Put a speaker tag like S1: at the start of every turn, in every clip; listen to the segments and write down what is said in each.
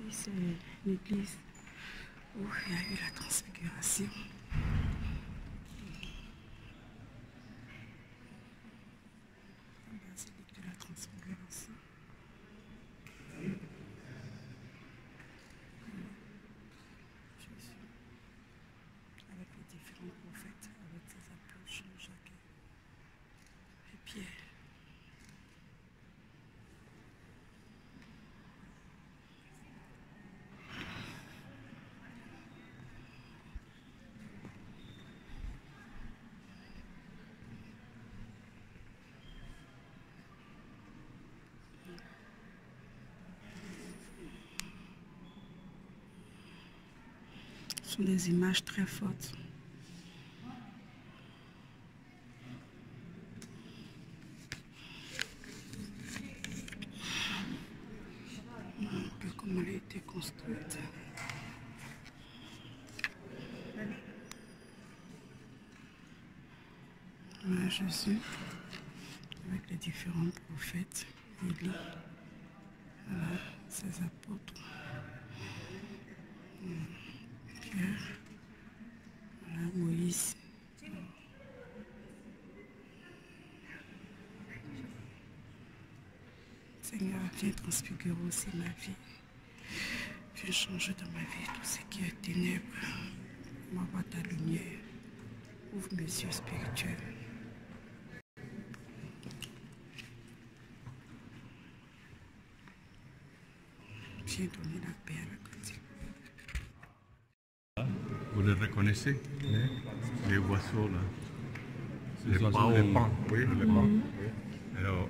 S1: Ici, c'est l'église où il y a eu la transfiguration. La basilique de la transfiguration. Jésus, avec les différents prophètes, avec ses apôtres, Jacques et Pierre. Ce sont des images très fortes. Comment elle a été construite. Voilà Jésus avec les différents prophètes, Élie, voilà, ses apôtres. Pierre, voilà, Moïse. Seigneur, viens transfigurer aussi ma vie. Viens changer dans ma vie tout ce qui est ténèbres. M'envoie ta lumière. Ouvre mes yeux spirituels. Viens donner la paix à la quotidien.
S2: Vous les reconnaissez?
S3: Oui.
S2: Les oiseaux là.
S3: Les pans. Oui, les pans.
S2: Alors,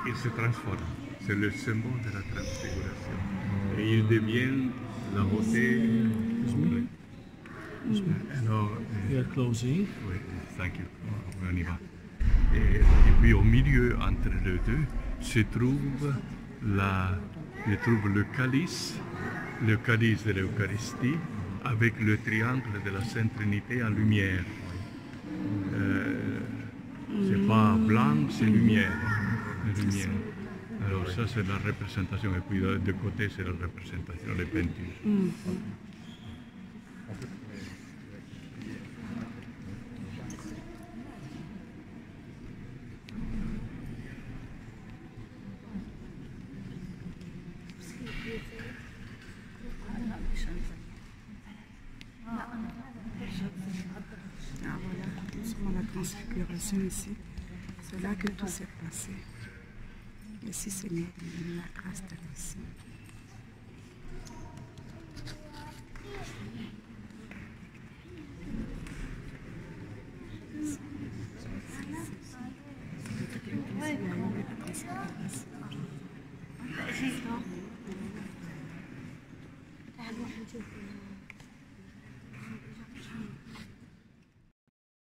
S2: ils se transforment. C'est le symbole de la transfiguration. Et ils deviennent la beauté complète. Alors,
S3: We are closing.
S2: oui, thank you. On y va. Et puis au milieu, entre les deux, se trouve le calice de l'Eucharistie, avec le triangle de la Sainte Trinité en lumière. C'est pas blanc, c'est lumière. Lumière. Alors ça c'est la représentation, et puis de côté c'est la représentation, les peintures.
S1: Ah voilà, nous sommes à la transfiguration ici. C'est là que tout s'est passé. Merci Seigneur, donne la grâce d'être ici.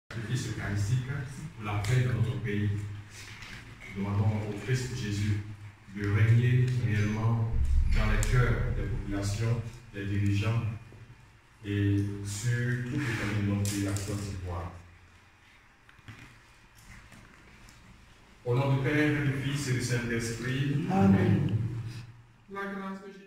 S4: Sacrifice eucharistique pour la paix de notre pays. Nous demandons au Christ Jésus de régner réellement dans les cœurs des populations, des dirigeants et sur toutes les communautés à Côte d'Ivoire. Au nom du Père, du Fils et du Saint-Esprit. Amen. La grâce de Jésus.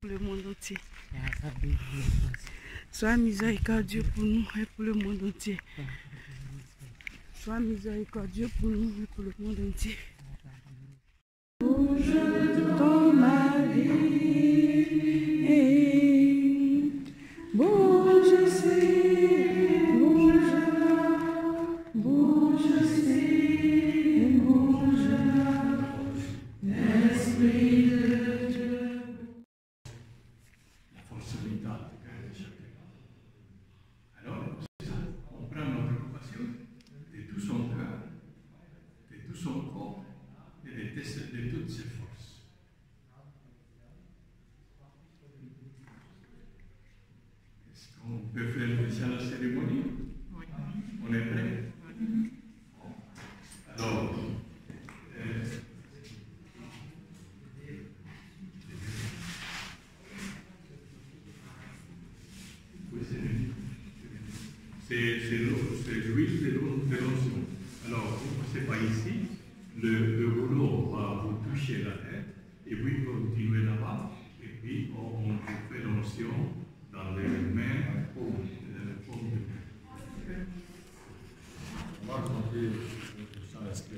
S1: Pour le monde entier. Sois miséricordieux pour nous et pour le monde entier. Sois miséricordieux pour nous et pour le monde entier. Bouge dans ma vie, bouge ici, bouge là, bouge ici, bouge là, Esprit de Dieu.
S4: La force vitale
S2: c'est l'huile de l'onction. Alors, vous ne passez pas ici, le rouleau va vous toucher la tête, et puis continuez là-bas, et puis on vous fait l'onction dans les mains paumes de main.
S3: On va raconter ça à ce que...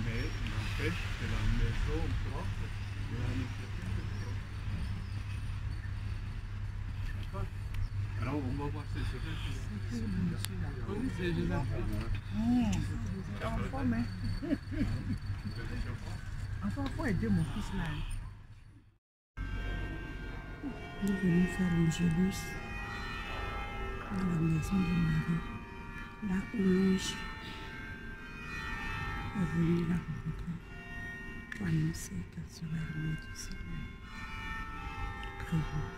S2: Mais n'empêche que la maison propre est la nécessité propre. Alors on va voir ces choses.
S1: Enfin, il faut aider mon fils là. Nous venons faire l'angélus dans la maison de Marie, là où l'ange est venu la rencontrer pour annoncer qu'elle serait la mère du Seigneur. Prions.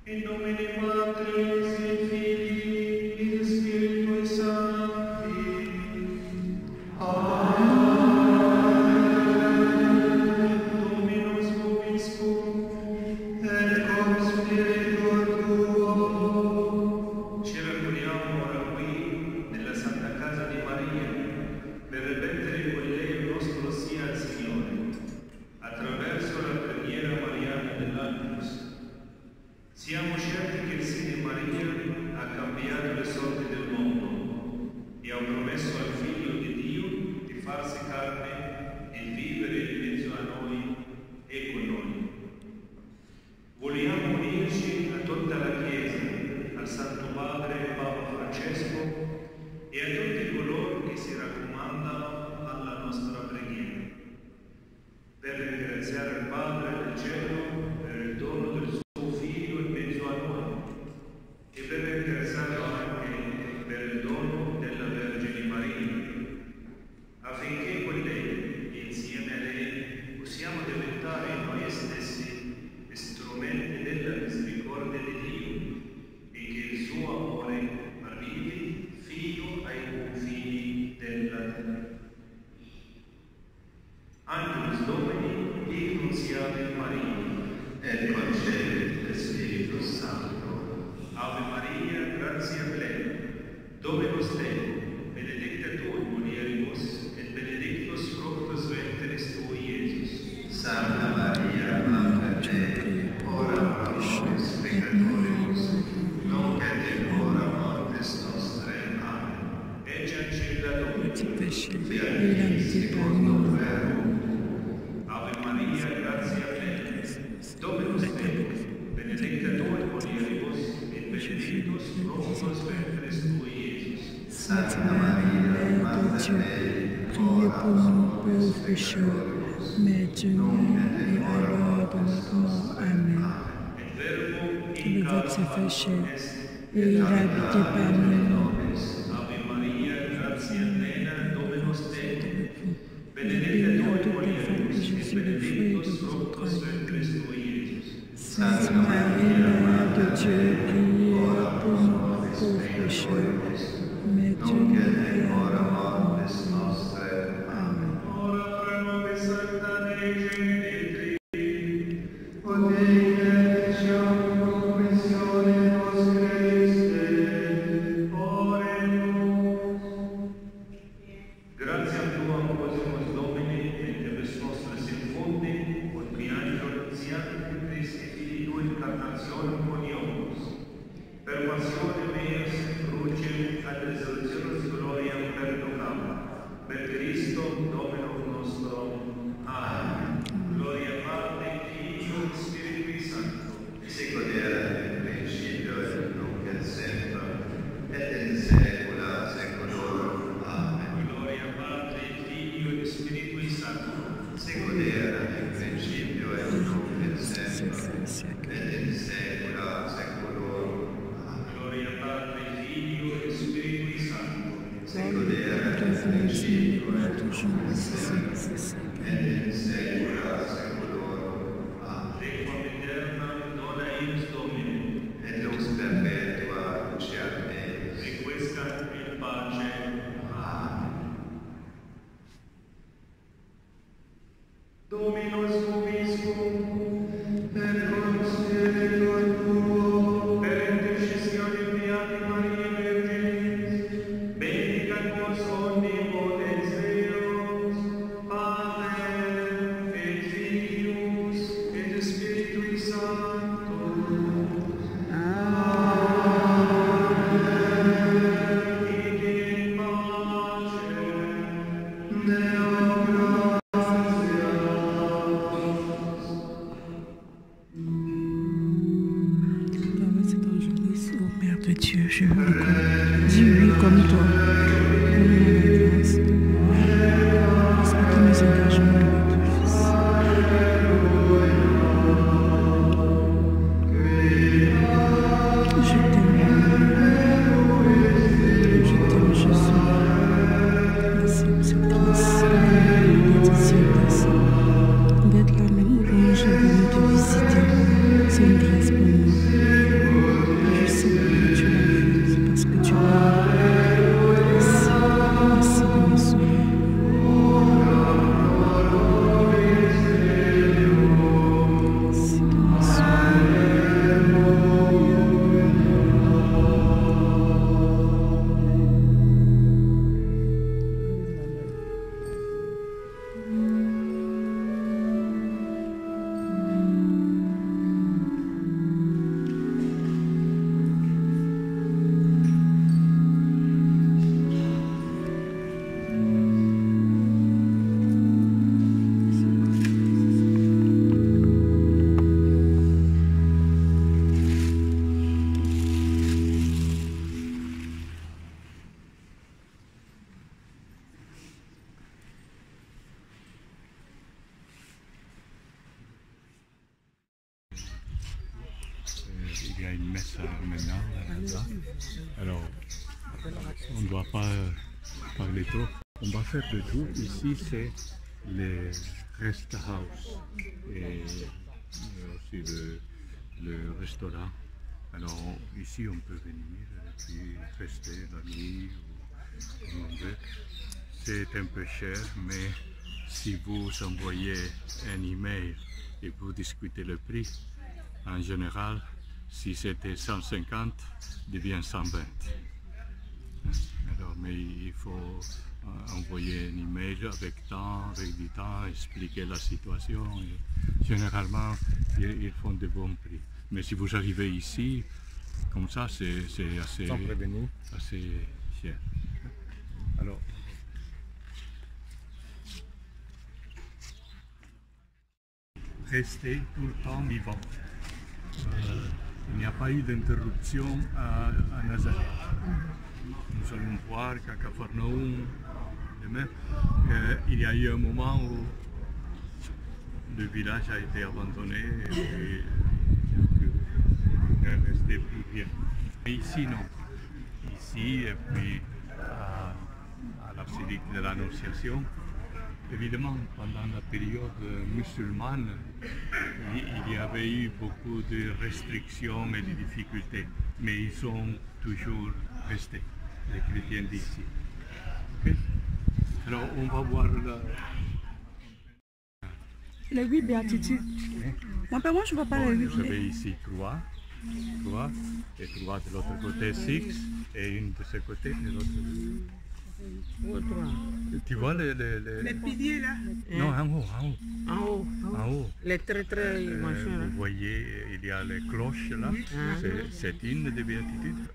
S5: In nomine Patris et Filii et Spiritui Sancti. Amen. Dominus vobiscum, et cum spiritu tuo. Ci riuniamo ora qui, nella Santa Casa di Maria, per ripetere con lei il nostro sì al Signore, attraverso la preghiera mariana dell'Angelus. Siamo certi Maria ha cambiato le sorti del mondo e ha promesso al Figlio di Dio di farsi carne e vivere in mezzo a noi e con noi. Vogliamo unirci a tutta la Chiesa, al Santo Padre Papa Francesco e a tutti coloro che si raccomandano alla nostra preghiera, per ringraziare il Padre del cielo per il dono del suo Figlio in mezzo a noi e per ringraziarlo anche per il dono della Vergine Maria, affinché con lei e insieme a lei possiamo diventare noi stessi strumenti della misericordia di Dio e che il suo amore arrivi fino ai confini della terra. Angelus Domini, Dei Nunziate Maria,
S6: et concepit Spiritus Sancto.
S5: Ave Maria, gratia plena, Dominus tecum, benedicta tu in mulieribus, et benedictus fructus ventris tui, Iesus.
S6: Santa Maria, Mater Dei, ora pro nobis peccatoribus, nunc et in hora mortis nostrae. Amen.
S5: Ecce ancilla Domini,
S6: Fiat secondo verbo.
S5: Ave Maria, gratia plena, Dominus tecum, benedicta tu in mulieribus, et benedictus fructus ventris tui, Iesus.
S6: Santa Maria, Mater Dei,
S7: priez pour nous pauvres pécheurs, maintenant et à l'heure de notre mort. Amen.
S5: Et verbo
S7: Que le Verbe se fait
S5: incarnat
S7: chair,
S5: est,
S7: et il a habité parmi nous.
S5: Ave Maria, gratia plena, Dominus tecum,
S7: Bénie
S5: benedicta
S7: en
S5: tu in
S7: toutes les femmes, et
S5: mulieribus,
S7: Jésus,
S5: et
S7: le fruit de
S5: benedictus
S7: vos
S5: fructus
S7: entrailles.
S5: ventris tui, Iesus.
S7: Sainte Marie, Mère de Dieu, priez pour nous pauvres pécheurs, maintenant et à l'heure de notre mort. Amen.
S5: Ora pro nobis Sancta Dei Genitri, Gratiam Tuam posimus Domini, et debes nostres infundi, ut qui angelo nuntiante Christi Filii Tui incarnationem coniomus, per passione meas crucem ad resurrectionis gloriam perducam, per Christo Dominum nostrum. Amen. Gloria Patri, Filio et Spiritui Sancto,
S6: sicut erat in principio et nunc et semper, et in saecula saeculorum. Amen.
S5: Gloria Patri, Filio et Spiritui Sancto,
S6: Sicut erat in principio et nunc et semper, et in saecula saeculorum. Amen.
S5: Gloria Patri, Filio et Spiritui Sancto,
S6: Sicut erat in principio et nunc et semper, et in saecula saeculorum. Amen.
S5: Requiem aeternam dona eis Domine,
S6: Et lux perpetua luceat eis.
S5: requiescat in pace.
S6: Amen.
S5: Dominus vobiscum, et con spiritu tuo, per intercessione beati Maria Virginis, benedicat vos omnipotens Deus, Pater et Filius et Spiritui Sanctus. Ide in pace.
S6: Deo gratia.
S2: commence maintenant là. Alors, on ne doit pas parler trop. On va faire de tout. Ici, c'est les rest house et aussi le restaurant. Alors, ici, on peut venir et puis rester la nuit ou comme on veut. C'est un peu cher, mais si vous envoyez un email et vous discutez le prix, en général, si c'était 150, devient 120. Alors, mais il faut envoyer un email avec du temps, expliquer la situation. Et généralement, ils font de bons prix. Mais si vous arrivez ici, comme ça, c'est assez cher. Alors, rester tout le temps vivant. Il n'y a pas eu d'interruption à Nazareth. Nous allons voir qu'à Capharnaüm, il y a eu un moment où le village a été abandonné et puis il ne restait plus rien. Mais ici, non. Ici, et puis à la basilique de l'Annonciation, évidemment, pendant la période musulmane, il y avait eu beaucoup de restrictions et de difficultés, mais ils sont toujours restés, les chrétiens d'ici. Okay? Alors, on va voir
S1: les 8 béatitudes. Moi, je ne vois pas les 8.
S2: Vous avez ici 3 et 3 de l'autre côté, 6 et une de ce côté et l'autre. Tu vois les
S1: piliers là?
S2: Non, en haut.
S8: En haut. Les très machins là.
S2: Vous voyez, il y a les cloches là. C'est une des béatitudes.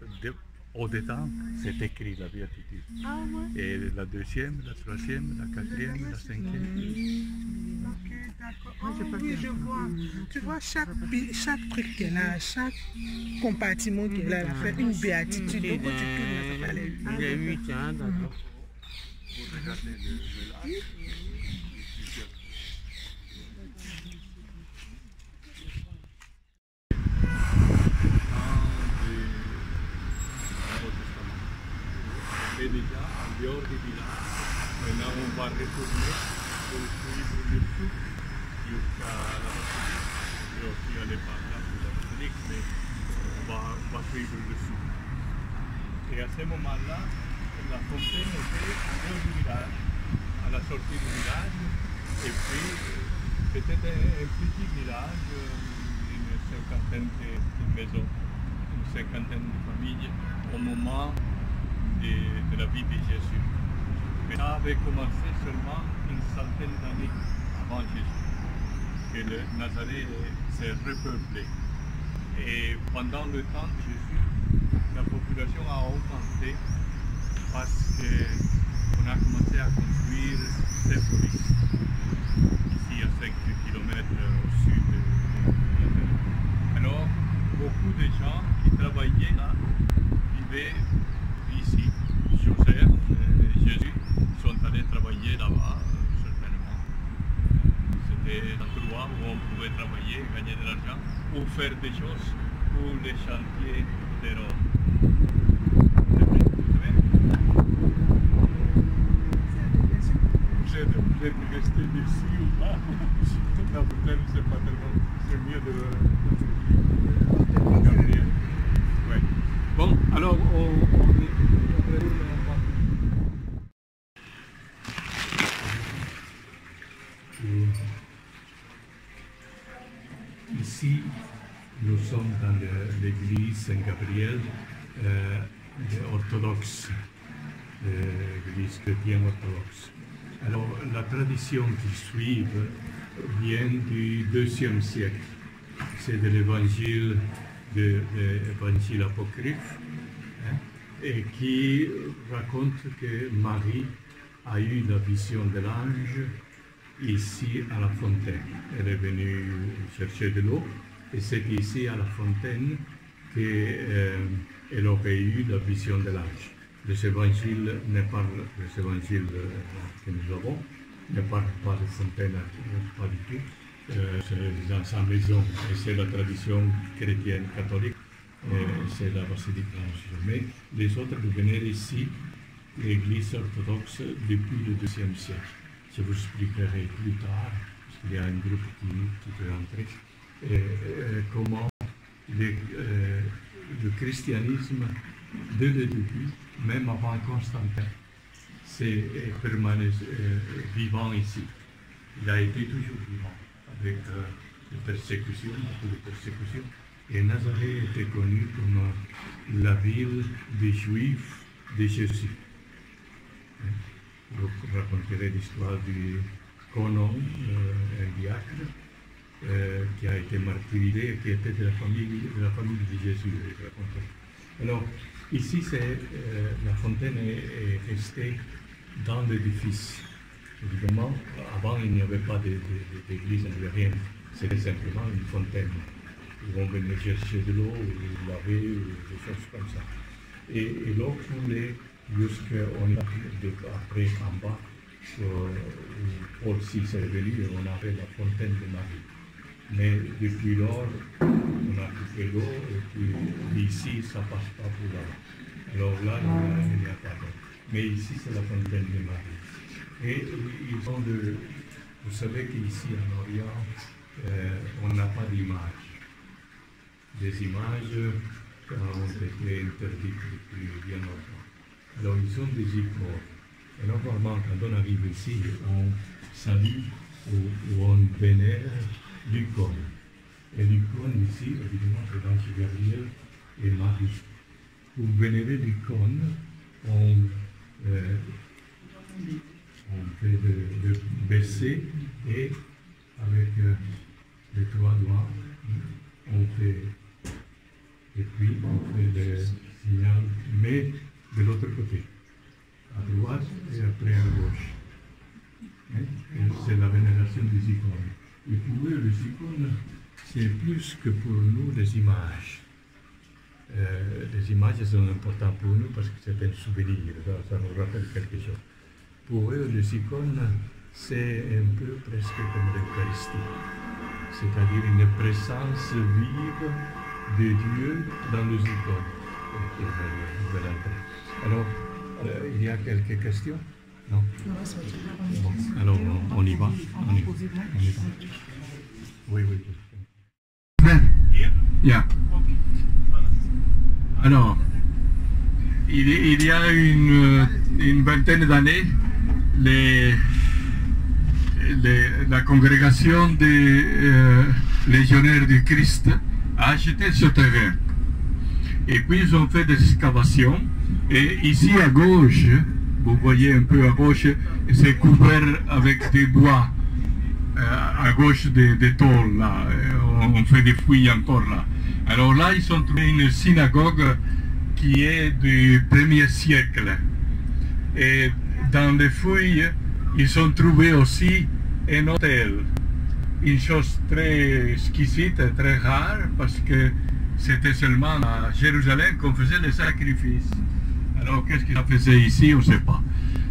S2: Au-dedans, c'est écrit la béatitude.
S1: Ah, ouais.
S2: Et la deuxième, la troisième, la quatrième, la cinquième.
S1: Ok, d'accord. Oh, oui, je vois. Tu vois, chaque truc qui est là, chaque compartiment qui est là, fait une béatitude. Donc, quand tu tournes, ça fait les 8.
S8: D'accord.
S2: Vous regardez le lac. Et déjà, en dehors du village, maintenant on va retourner pour suivre le souk jusqu'à la basilique. Je vais aussi aller par là pour la basilique, mais on va suivre le souk. Et à ce moment-là, la fontaine était en dehors du village, à la sortie du village, et puis c'était un petit village, une cinquantaine de maisons, une cinquantaine de familles, au moment de la vie de Jésus. Mais ça avait commencé seulement une centaine d'années avant Jésus, que le Nazareth s'est repeuplé. Et pendant le temps de Jésus, la population a augmenté parce qu'on a commencé à construire des polices, ici à 5 km au sud de Nazareth. Alors, beaucoup de gens qui travaillaient là vivaient ici. Joseph et Jésus sont allés travailler là-bas, certainement. C'était l'endroit où on pouvait travailler, gagner de l'argent, ou faire des choses pour les chantiers de Rome. Vous êtes resté ici ou pas? La problème, c'est pas tellement. C'est mieux de regarder. Ouais. Bon, alors on ici, nous sommes dans l'église Saint-Gabriel orthodoxe, l'église chrétienne orthodoxe. Alors, la tradition qui suit vient du IIe siècle. C'est de l'évangile apocryphe, et qui raconte que Marie a eu la vision de l'ange ici à la fontaine. Elle est venue chercher de l'eau et c'est ici à la fontaine qu'elle aurait eu la vision de l'ange. Les évangiles que nous avons ne parlent pas de fontaine, pas du tout. C'est dans sa maison et c'est la tradition chrétienne catholique. c'est la basilique Blanche. Mais les autres venaient ici, l'église orthodoxe, depuis le IIe siècle. Je vous expliquerai plus tard, parce qu'il y a un groupe qui peut entrer, comment le christianisme, dès le début, même avant Constantin, c'est permanent vivant ici. Il a été toujours vivant, avec les persécutions, beaucoup de persécutions. Et Nazareth était connue comme la ville des Juifs de Jésus. Vous raconterez l'histoire du Conon, un diacre, qui a été martyrisé et qui était de la famille de Jésus. Alors, ici, la fontaine est restée dans l'édifice. Évidemment, avant, il n'y avait pas d'église, il n'y avait rien. C'était simplement une fontaine. Ils vont venir chercher de l'eau, ou laver, ou des choses comme ça. Et l'eau coulait après en bas, où Paul VI est venu, et on avait la fontaine de Marie. Mais depuis lors, on a coupé l'eau, et puis ici, ça ne passe pas pour là. Alors là, il n'y a pas d'eau. Mais ici, c'est la fontaine de Marie. Et ils ont vous savez qu'ici, en Orient, on n'a pas d'image. Des images ont été interdites depuis bien longtemps. Alors, ils ont des icônes. Et normalement, quand on arrive ici, on salue ou on vénère l'icône. Et l'icône ici, évidemment, c'est l'ange Gabriel et Marie. Pour vénérer l'icône, on fait le baisser et avec les trois doigts, on fait, et puis on fait le signal, mais de l'autre côté, à droite et après à gauche. C'est la vénération des icônes. Et pour eux, les icônes, c'est plus que pour nous des images. Les images sont importantes pour nous parce que c'est un souvenir, ça nous rappelle quelque chose. Pour eux, les icônes, c'est un peu presque comme l'Eucharistie, c'est-à-dire une présence vive de Dieu dans les icônes. Alors, il y a quelques questions? Non? Bon, alors, on y va. Oui.
S9: Yeah. Alors, il y a une vingtaine d'années, la congrégation des légionnaires du Christ a acheté ce terrain. Et puis ils ont fait des excavations. Et ici à gauche, vous voyez un peu à gauche, c'est couvert avec des bois. À gauche des tôles, là. On fait des fouilles encore là. Alors là, ils ont trouvé une synagogue qui est du 1er siècle. Et dans les fouilles, ils ont trouvé aussi un hôtel. Une chose très exquisite, très rare, parce que c'était seulement à Jérusalem qu'on faisait les sacrifices. Alors qu'est-ce qu'ils faisaient ici, on ne sait pas.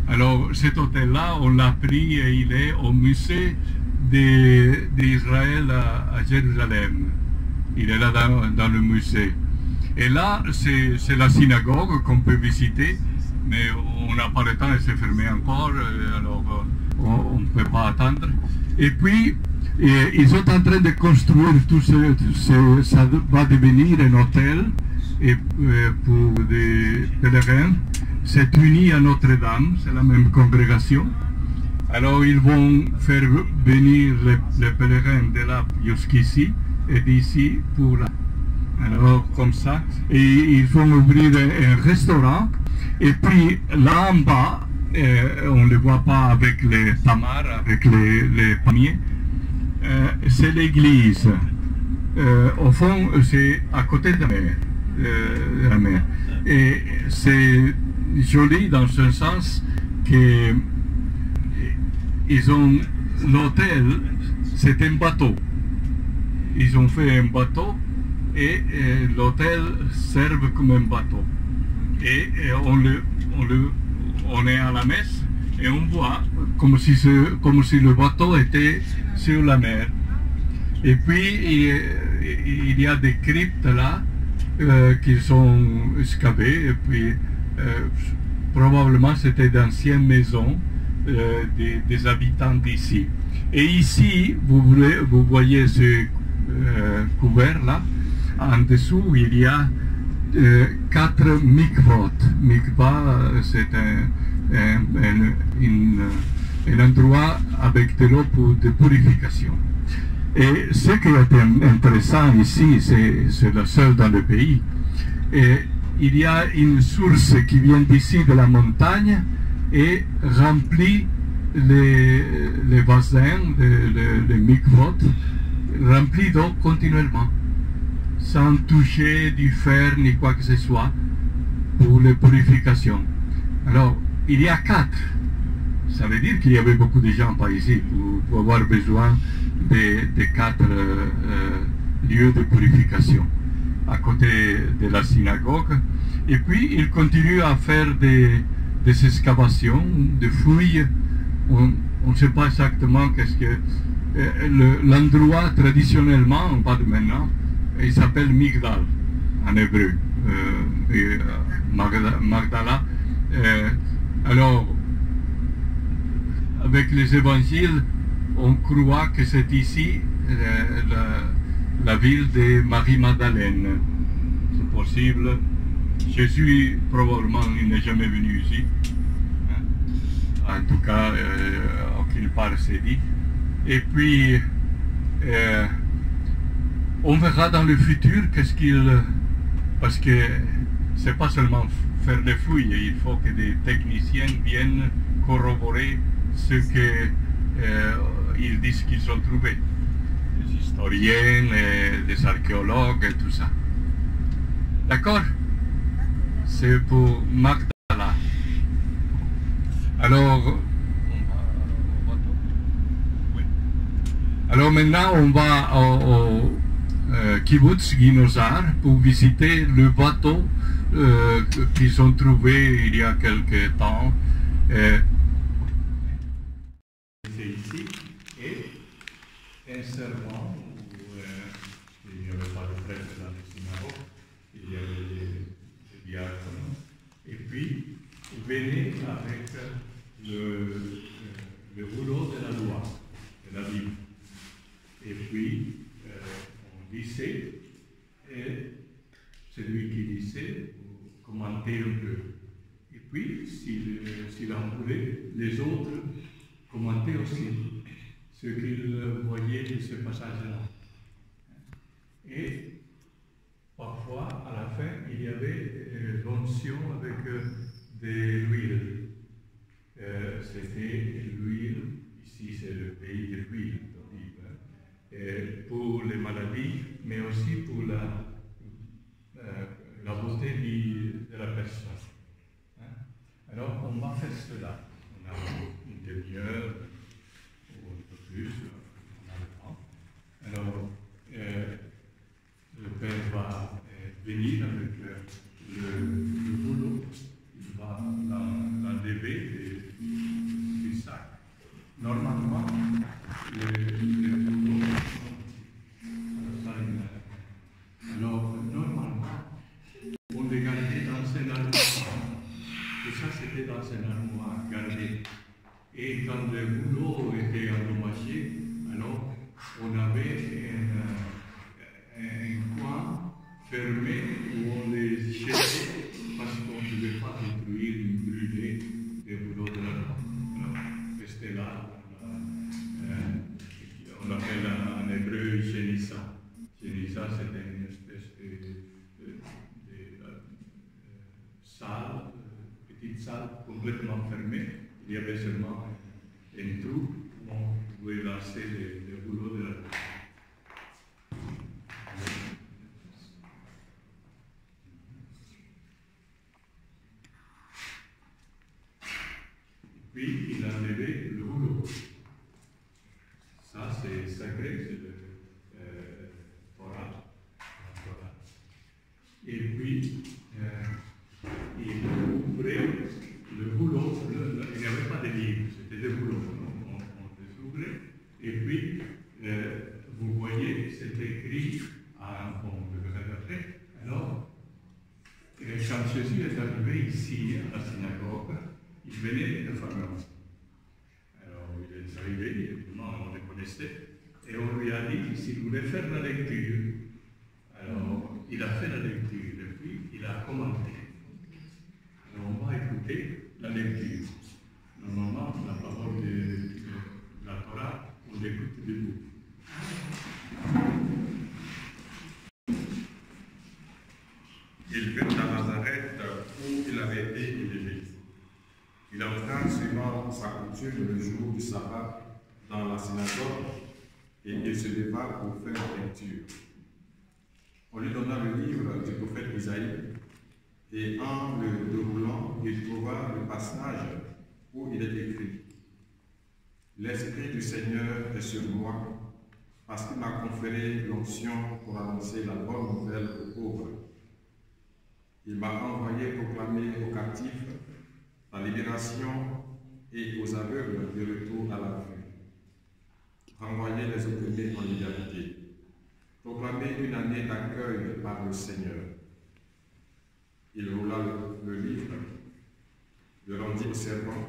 S9: Alors cet hôtel-là, on l'a pris et il est au musée d'Israël à Jérusalem. Il est là dans le musée. Et là, c'est la synagogue qu'on peut visiter, mais on n'a pas le temps, elle s'est fermée encore, alors on ne peut pas attendre. Et puis, ils sont en train de construire tout ça va devenir un hôtel pour des pèlerins. C'est uni à Notre-Dame, c'est la même congrégation. Alors ils vont faire venir les pèlerins de là jusqu'ici et d'ici pour là. Alors comme ça, et ils vont ouvrir un restaurant. Et puis là en bas, on ne le voit pas avec les tamars, avec les palmiers, c'est l'église. Au fond, c'est à côté de la mer. Et c'est joli dans ce sens que ils ont l'hôtel, c'est un bateau. Ils ont fait un bateau et l'hôtel sert comme un bateau. Et on est à la messe et on voit comme si le bateau était sur la mer. Et puis il y a des cryptes là qu'ils ont excavés, et puis probablement c'était d'anciennes maisons des habitants d'ici. Et ici, vous voyez ce couvert là, en dessous il y a 4 mikvot. Mikva, c'est un endroit avec de l'eau de purification. Et ce qui est intéressant ici, c'est le seul dans le pays, et il y a une source qui vient d'ici de la montagne et remplit les bassins, les mikvot, remplis d'eau continuellement, sans toucher du fer ni quoi que ce soit pour les purifications. Alors, il y a 4. Ça veut dire qu'il y avait beaucoup de gens par ici pour avoir besoin des 4 lieux de purification à côté de la synagogue. Et puis, il continue à faire des excavations, des fouilles. On ne sait pas exactement qu'est-ce que... l'endroit, traditionnellement, pas de maintenant, il s'appelle Migdal, en hébreu. Magdala. Alors, avec les évangiles, on croit que c'est ici la ville de Marie-Madeleine. C'est possible. Jésus, probablement, il n'est jamais venu ici. En tout cas, aucune part c'est dit. Et puis, on verra dans le futur qu'est-ce qu'il... Parce que c'est pas seulement faire des fouilles, il faut que des techniciens viennent corroborer ce qu'ils disent qu'ils ont trouvé. Des historiens, des archéologues, et tout ça. D'accord? C'est pour Magdala. Alors, maintenant, on va au Kibbutz Guinozar pour visiter le bateau qu'ils ont trouvé il y a quelque temps. C'est ici, et un servant, où il n'y avait pas de prêtre dans le synagogue, il y avait des diacres, et puis venez avec le rouleau de la loi, de la Bible. Et puis, on lisait, et celui qui lisait commentait un peu. Et puis, s'il en voulait, les autres commentaient aussi ce qu'ils voyaient de ce passage-là. Et parfois, à la fin, il y avait l'onction avec de l'huile. C'était l'huile, ici c'est le pays de l'huile. Pour les maladies, mais aussi pour la beauté de la personne. Alors, on va faire cela. On a une demi-heure, ou un peu plus, on a le temps. Alors, le Père va venir avec le rouleau. Il va l'enlever du sac. Normalement, le rouleau. Alors, normalement, on les gardait dans un armoire. Et ça, c'était dans un armoire gardé. Et quand le rouleau était endommagé, alors on avait un coin fermé où on les jetait parce qu'on ne pouvait pas détruire ni brûler les rouleaux de la loi. Alors, c'était là. On l'appelle en hébreu Génissa. Génissa, c'était une espèce de salle, petite salle complètement fermée. Il y avait seulement un trou où on pouvait lancer les rouleaux de la loi. Puis il a enlevé le rouleau. Ça, c'est sacré, c'est le Torah. Et puis, il ouvrait le rouleau. Il n'y avait pas de livre, c'était des rouleaux. On les ouvrait. Et puis, vous voyez, c'est écrit, on peut regarder après. Alors,
S2: ici à la synagogue, il venait de Pharmacie. Alors il est arrivé, évidemment, on le connaissait, et on lui a dit s'il voulait faire la lecture. Alors il a fait la lecture, et puis il a commenté. Alors on va écouter la lecture. Normalement, la parole de la Torah, on l'écoute debout.
S4: Il vint à Nazareth où il avait été élevé. Il entra suivant sa coutume le jour du sabbat dans la synagogue et il se leva pour faire lecture. On lui donna le livre du prophète Isaïe et en le déroulant, il trouva le passage où il est écrit « L'Esprit du Seigneur est sur moi parce qu'il m'a conféré l'onction pour annoncer la bonne nouvelle aux pauvres. Il m'a envoyé proclamer aux captifs la libération et aux aveugles le retour à la vue, renvoyer les opprimés en liberté, proclamer une année d'accueil par le Seigneur. » Il roula le livre, le rendit au servant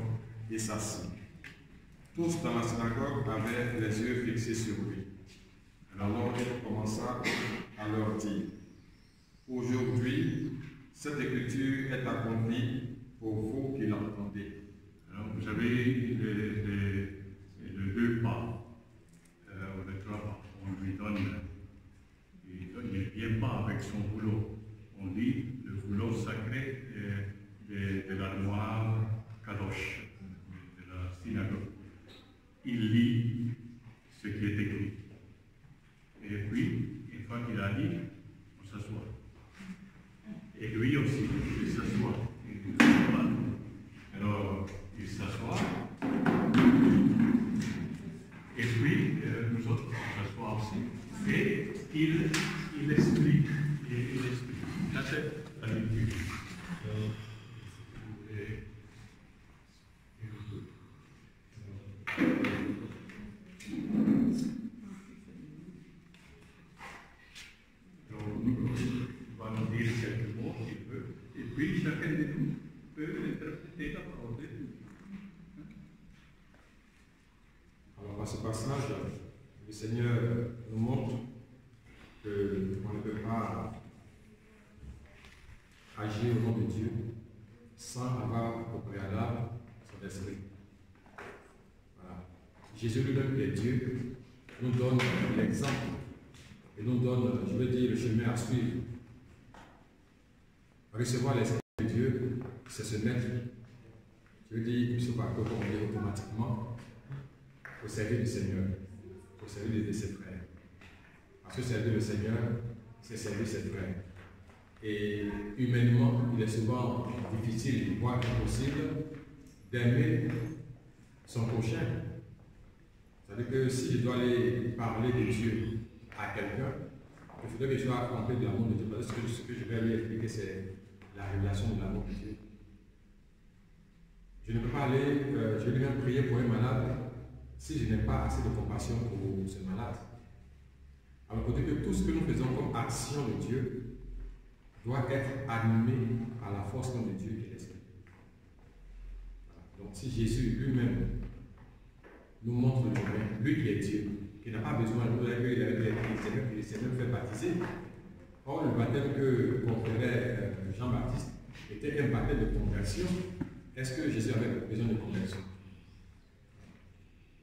S4: et s'assit. Tous dans la synagogue avaient les yeux fixés sur lui. Alors il commença à leur dire « Aujourd'hui, cette écriture est accomplie pour vous qui l'entendez. »
S2: Alors vous avez les deux pas, ou les trois pas. On lui donne, il ne vient pas avec son boulot. On dit le boulot sacré de la loi Kadosh, de la synagogue. Il lit ce qui est écrit. Et puis, une fois qu'il a dit, on s'assoit. Et lui aussi, il s'assoit. Alors, il s'assoit. Et puis, nous autres, on s'assoit aussi. Et il explique. Ça, c'est la lecture. Puis chacun de nous peut interpréter la parole de Dieu.
S4: Alors, dans ce passage, le Seigneur nous montre qu'on ne peut pas agir au nom de Dieu sans avoir au préalable son esprit. Voilà. Jésus lui-même, qui est Dieu, nous donne l'exemple et nous donne, je veux dire, le chemin à suivre. Recevoir l'Esprit de Dieu, c'est se mettre, je veux dire, il ne se va pas automatiquement au service du Seigneur, au service de ses frères. Parce que servir le Seigneur, c'est servir ses frères. Et humainement, il est souvent difficile, voire impossible, d'aimer son prochain. C'est-à-dire que si je dois aller parler de Dieu à quelqu'un, il faudrait que je sois accompli de l'amour de Dieu. Parce que ce que je vais lui expliquer, c'est la révélation de l'amour de Dieu. Je ne peux pas aller, je vais lui même prier pour un malade si je n'ai pas assez de compassion pour ce malade. Alors, côté que tout ce que nous faisons comme action de Dieu doit être animé à la force de Dieu qui est l'Esprit. Donc, si Jésus lui-même nous montre le chemin, lui qui est Dieu, qui n'a pas besoin de nous dire qu'il s'est même fait baptiser. Or, le baptême que conférait Jean-Baptiste était un baptême de conversion. Est-ce que Jésus avait besoin de conversion?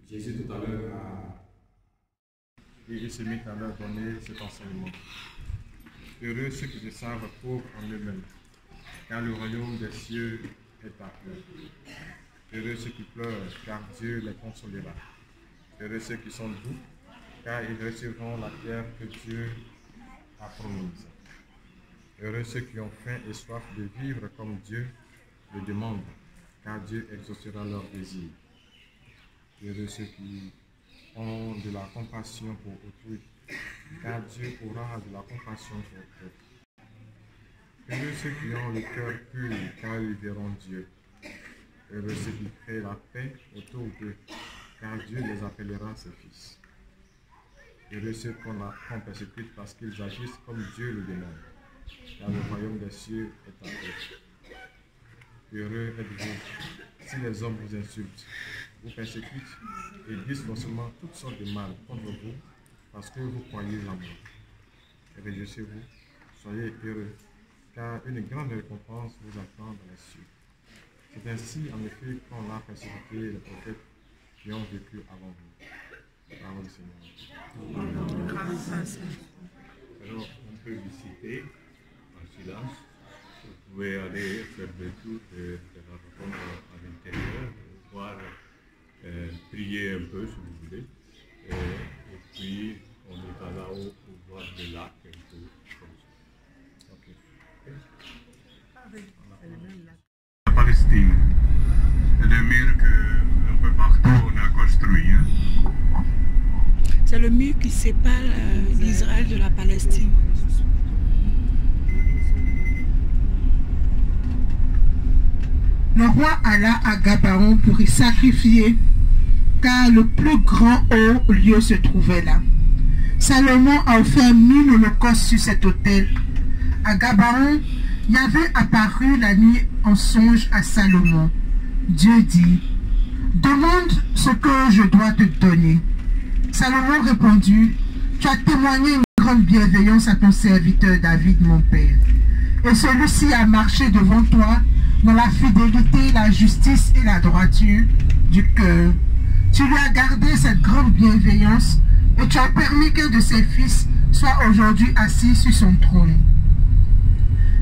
S4: Jésus tout à l'heure a... Et il se mit à leur donner cet enseignement. Heureux ceux qui se savent pauvres en eux-mêmes, car le royaume des cieux est à eux. Heureux ceux qui pleurent, car Dieu les consolera. Heureux ceux qui sont doux, car ils recevront la terre que Dieu a promise. Heureux ceux qui ont faim et soif de vivre comme Dieu le demande, car Dieu exaucera leurs désirs. Heureux ceux qui ont de la compassion pour autrui, car Dieu aura de la compassion pour eux. Heureux ceux qui ont le cœur pur, car ils verront Dieu. Heureux ceux qui créent la paix autour d'eux, car Dieu les appellera ses fils. Heureux ceux qu'on persécute parce qu'ils agissent comme Dieu le demande, car le royaume des cieux est à eux.
S3: heureux êtes-vous si les hommes vous insultent, vous persécutent et disent forcément toutes sortes de mal contre vous parce que vous croyez en moi. Réjouissez-vous, soyez heureux, car une grande récompense vous attend dans les cieux. C'est ainsi, en effet, qu'on a persécuté les prophètes qui ont vécu avant vous. Parole du Seigneur.
S9: Alors, on peut visiter en silence. Vous pouvez aller faire le tour de la rotonde à l'intérieur, voir, prier un peu si vous voulez. Et puis, on est là-haut pour voir le lac un peu comme ça. Okay. La Palestine, c'est le mur qu'un peu partout on a construit. Hein.
S1: C'est le mur qui sépare l'Israël de la Palestine.
S10: Le roi alla à Gabaon pour y sacrifier, car le plus grand haut lieu se trouvait là. Salomon a offert 1000 holocaustes sur cet autel. À Gabaon, Yahvé apparut la nuit en songe à Salomon. Dieu dit, « Demande ce que je dois te donner. » Salomon répondit, « Tu as témoigné une grande bienveillance à ton serviteur David, mon père. Et celui-ci a marché devant toi dans la fidélité, la justice et la droiture du cœur. Tu lui as gardé cette grande bienveillance et tu as permis qu'un de ses fils soit aujourd'hui assis sur son trône.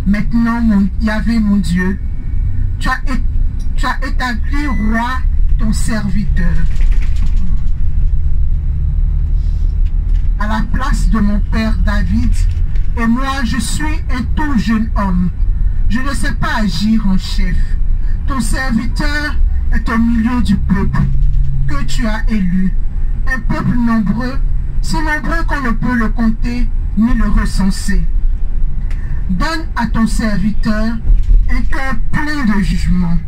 S10: Maintenant, Yahvé, mon Dieu, tu as établi roi ton serviteur à la place de mon père David, et moi je suis un tout jeune homme. Je ne sais pas agir en chef. Ton serviteur est au milieu du peuple que tu as élu, un peuple nombreux, si nombreux qu'on ne peut le compter ni le recenser. Donne à ton serviteur un cœur plein de jugement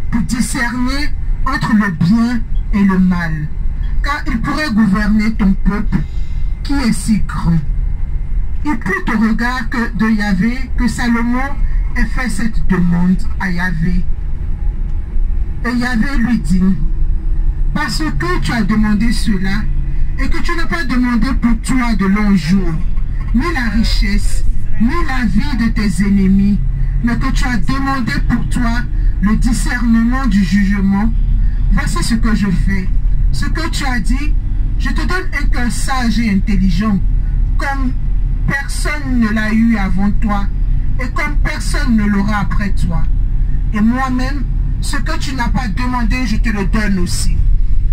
S10: pour discerner entre le bien et le mal, car il pourrait gouverner ton peuple qui est si grand. Il plut au regard de Yahvé que Salomon ait fait cette demande à Yahvé. Et Yahvé lui dit, parce que tu as demandé cela, et que tu n'as pas demandé pour toi de longs jours, ni la richesse, ni la vie de tes ennemis, mais que tu as demandé pour toi le discernement du jugement, voici ce que je fais. Ce que tu as dit, je te donne un cœur sage et intelligent, comme personne ne l'a eu avant toi, et comme personne ne l'aura après toi. Et moi-même, ce que tu n'as pas demandé, je te le donne aussi.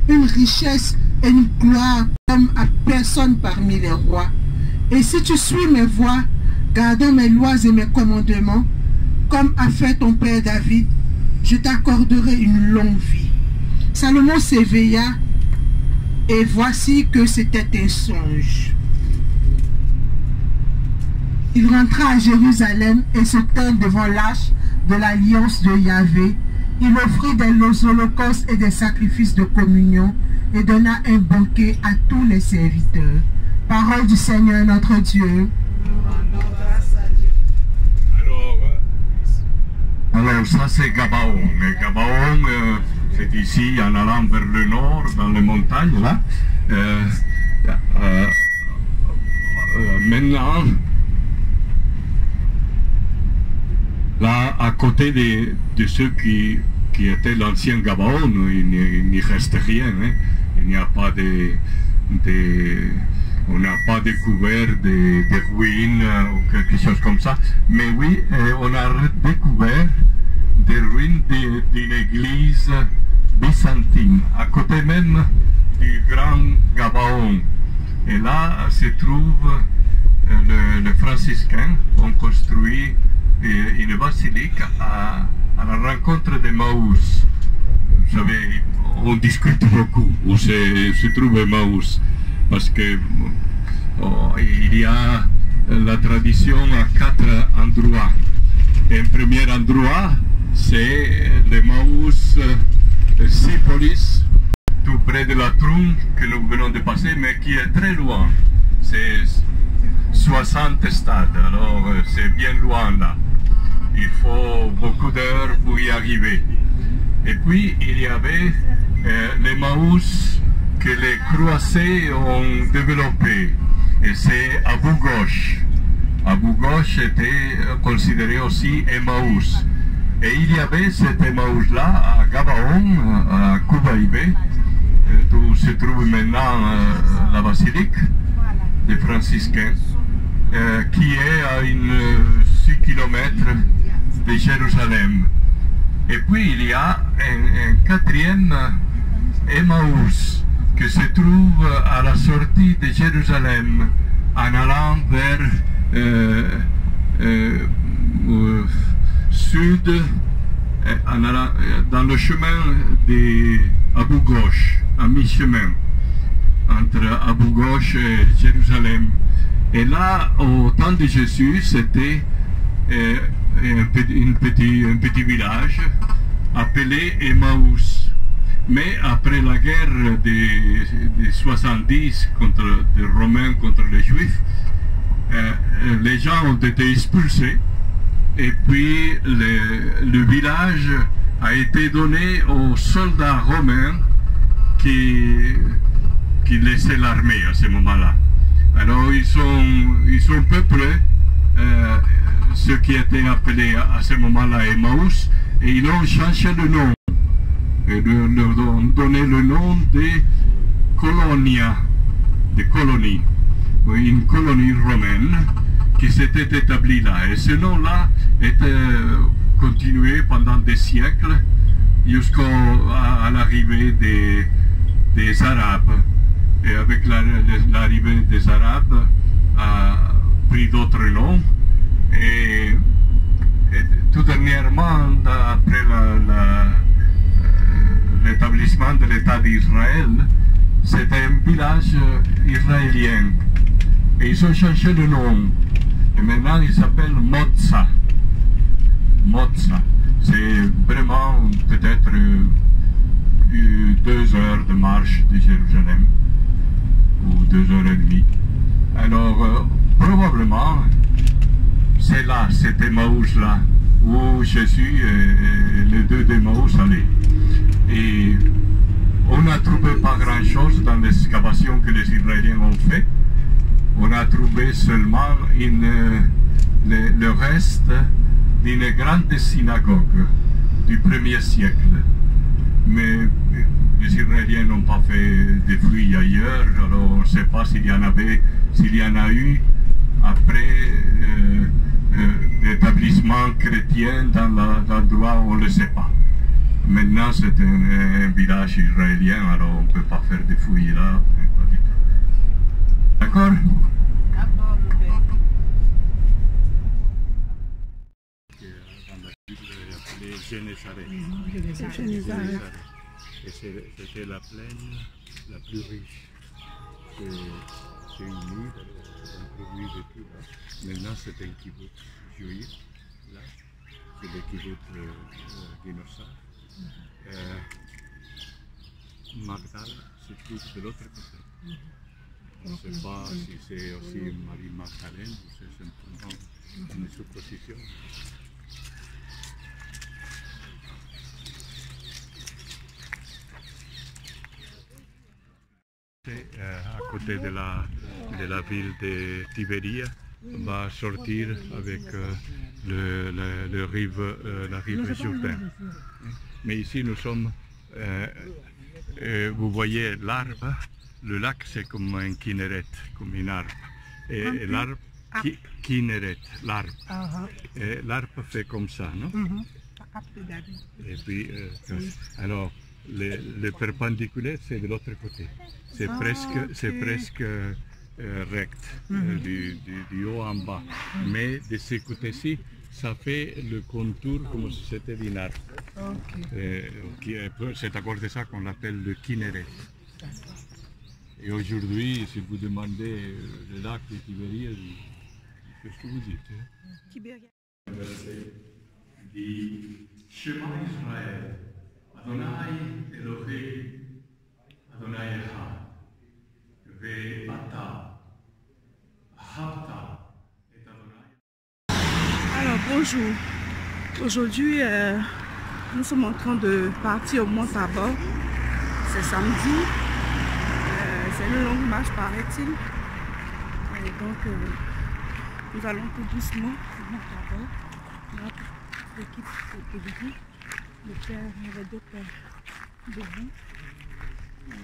S10: Une richesse et une gloire comme à personne parmi les rois. Et si tu suis mes voies, gardant mes lois et mes commandements, comme a fait ton père David, je t'accorderai une longue vie. Salomon s'éveilla, et voici que c'était un songe. Il rentra à Jérusalem et se tint devant l'arche de l'alliance de Yahvé. Il offrit des holocaustes et des sacrifices de communion et donna un banquet à tous les serviteurs. Parole du Seigneur notre Dieu.
S9: Alors ça c'est Gabaon. Mais Gabaon, c'est ici en allant vers le nord, dans les montagnes là. Maintenant, là, à côté de ceux qui étaient l'ancien Gabaon, il n'y reste rien. Hein. Il n'y a pas on n'a pas découvert des ruines ou quelque chose comme ça. Mais oui, on a découvert des ruines d'une église byzantine, à côté même du grand Gabaon. Et là se trouve les franciscains ont construit une basilique à la rencontre d'Emmaüs. Vous savez, on discute beaucoup où se trouve Emmaüs, parce que il y a la tradition à 4 endroits. Un premier endroit, c'est l'Emmaüs Sipolis, tout près de la Trône que nous venons de passer, mais qui est très loin. C'est 60 stades, alors c'est bien loin là. Il faut beaucoup d'heures pour y arriver. Et puis, il y avait l'Emmaüs que les croisés ont développé. Et c'est Abu Ghosh. Abu Ghosh était considéré aussi Emmaüs. Et il y avait cet Emmaüs-là à Gabaon, à Koubaïbé, où se trouve maintenant la basilique des franciscains, qui est à 6 km de Jérusalem. Et puis il y a un quatrième Emmaüs qui se trouve à la sortie de Jérusalem en allant vers sud, dans le chemin d'Abu Ghosh, à mi-chemin entre Abu Ghosh et Jérusalem. Et là, au temps de Jésus, c'était un petit village appelé Emmaüs. Mais après la guerre des 70 des Romains contre les Juifs, les gens ont été expulsés et puis le village a été donné aux soldats romains qui laissaient l'armée à ce moment-là. Alors ils sont peuplés, ceux qui étaient appelés à ce moment-là Emmaüs, et ils ont changé le nom. Et leur ont donné le nom de Colonia, de colonie, une colonie romaine qui s'était établie là. Et ce nom-là était continué pendant des siècles jusqu'à l'arrivée des Arabes. Et avec l'arrivée des Arabes, a pris d'autres noms. Et tout dernièrement, après l'établissement de l'État d'Israël, c'était un village israélien. Et ils ont changé de nom. Et maintenant, il s'appelle Motza. Motza. C'est vraiment peut-être 2 heures de marche de Jérusalem, ou 2 heures et demie. Alors, probablement, c'est là, cet Emmaüs-là, où Jésus et les deux d'Emmaüs allaient. Et on n'a trouvé pas grand-chose dans l'excavation que les Israéliens ont fait. On a trouvé seulement le reste d'une grande synagogue du 1er siècle. Mais les Israéliens n'ont pas fait de fouilles ailleurs, alors on ne sait pas s'il y en a eu après l'établissement chrétien dans l'endroit où on ne le sait pas. Maintenant, c'est un village israélien, alors on ne peut pas faire des fouilles là, pas du tout. D'accord? Dans la Bible, il appelé Génésaret. Et c'était la plaine la plus riche. C'est une île, on produit de tout là. Maintenant, c'est un kibbutz juif, là. C'est le kibbutz d'Inossa. Magdal se trouve de l'autre côté. On ne sait pas si c'est aussi Marie-Magdalène ou c'est simplement une supposition. À côté de la ville de Tibéria, va sortir avec la rive Jourdain. Mais ici nous sommes, vous voyez l'arbre, le lac c'est comme un kinneret, comme une arbre. Et l'arbre, kinneret, l'arbre. Et l'arbre fait comme ça, non? Et puis, alors, le perpendiculaire c'est de l'autre côté. C'est presque recte, du haut en bas. Mais de ce côté-ci, ça fait le contour comme si c'était d'une arbre. C'est à cause de ça qu'on l'appelle le kinneret. Et aujourd'hui, si vous demandez le lac de Tibériade, qu'est-ce que vous dites? Dit Shema Israël, Adonai Elohim, Adonai Echad, Ve'ata, Ahavta et Adonai.
S1: Alors bonjour, Aujourd'hui, nous sommes en train de partir au Mont Tabor. C'est samedi. C'est une longue marche, paraît-il. Et donc, nous allons tout doucement au Mont Tabor. Notre équipe de pèlerin, le père, il y avait deux pères debout. Voilà.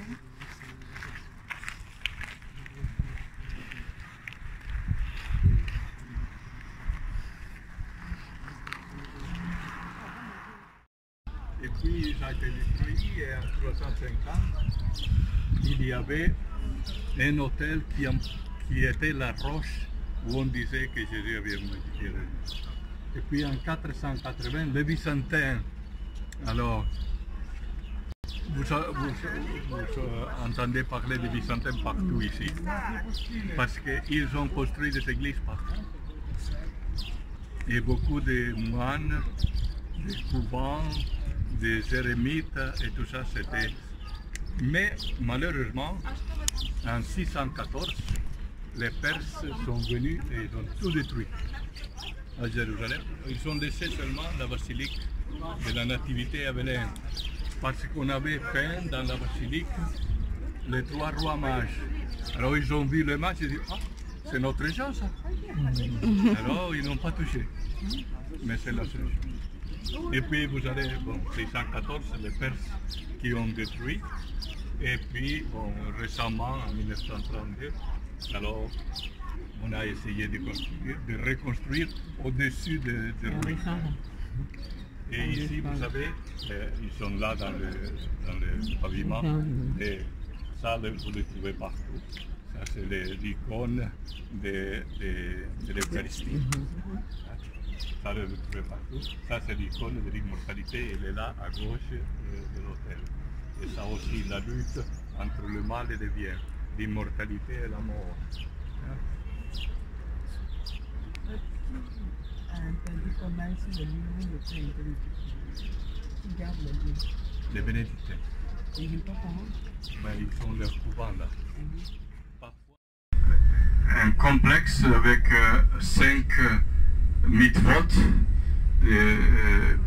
S9: Et puis, ça a été détruit et en 350, il y avait un hôtel qui était la roche où on disait que Jésus avait médité. Et puis en 480, les Byzantins, alors, vous entendez parler des Byzantins partout ici, parce qu'ils ont construit des églises partout. Et beaucoup de moines, des couvents, des eremites et tout ça, c'était... Mais malheureusement, en 614, les Perses sont venus et ils ont tout détruit à Jérusalem. Ils ont laissé seulement la basilique de la Nativité à Belém, parce qu'on avait peint dans la basilique les trois rois mages. Alors ils ont vu les mages et ils ont dit, ah, c'est notre gens ça. Alors ils n'ont pas touché, mais c'est la seule chose. Et puis vous avez, bon, 614, les Perses qui ont détruit. Et puis, bon, récemment, en 1932, alors on a essayé de reconstruire au-dessus de ruines. Et ici, vous savez, ils sont là dans le pavillon. Et ça, vous le trouvez partout. Ça, c'est l'icône de l'Eucharistie. Ça, vous le trouvez partout. Ça, c'est l'icône de l'immortalité. Elle est là, à gauche de l'autel. Et ça aussi, la lutte entre le mal et le bien, l'immortalité et la mort. Les bénédictins. Mais ils sont leurs couvents là. Un complexe avec 5 mitzvot, des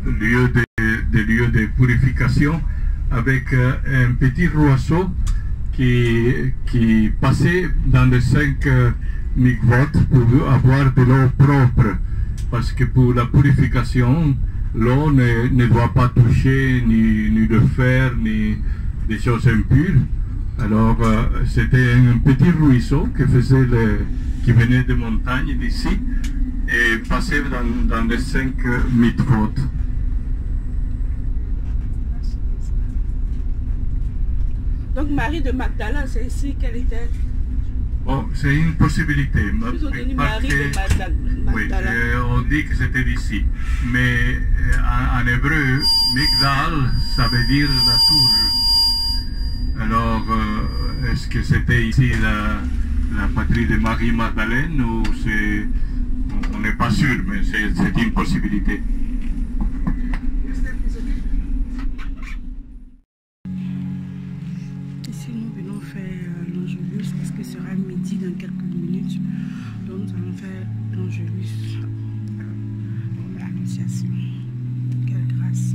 S9: lieux de purification, avec un petit ruisseau qui passait dans les 5 mikvot pour avoir de l'eau propre. Parce que pour la purification, l'eau ne doit pas toucher ni le fer, ni des choses impures. Alors c'était un petit ruisseau qui venait des montagnes d'ici et passait dans les 5 mitzvot.
S1: Donc Marie de Magdala, c'est ici qu'elle était.
S9: Bon, c'est une possibilité.
S1: Ils ont dit Marie de Magdala.
S9: Oui, on dit que c'était d'ici. Mais en hébreu, Migdal, ça veut dire la tour. Alors, est-ce que c'était ici la patrie de Marie-Magdalène ou c'est... On n'est pas sûr, mais c'est une possibilité.
S1: Ici, nous venons faire l'Angélus parce que ce sera midi dans quelques minutes. Donc, nous allons faire l'Angélus pour l'Annonciation. Quelle grâce!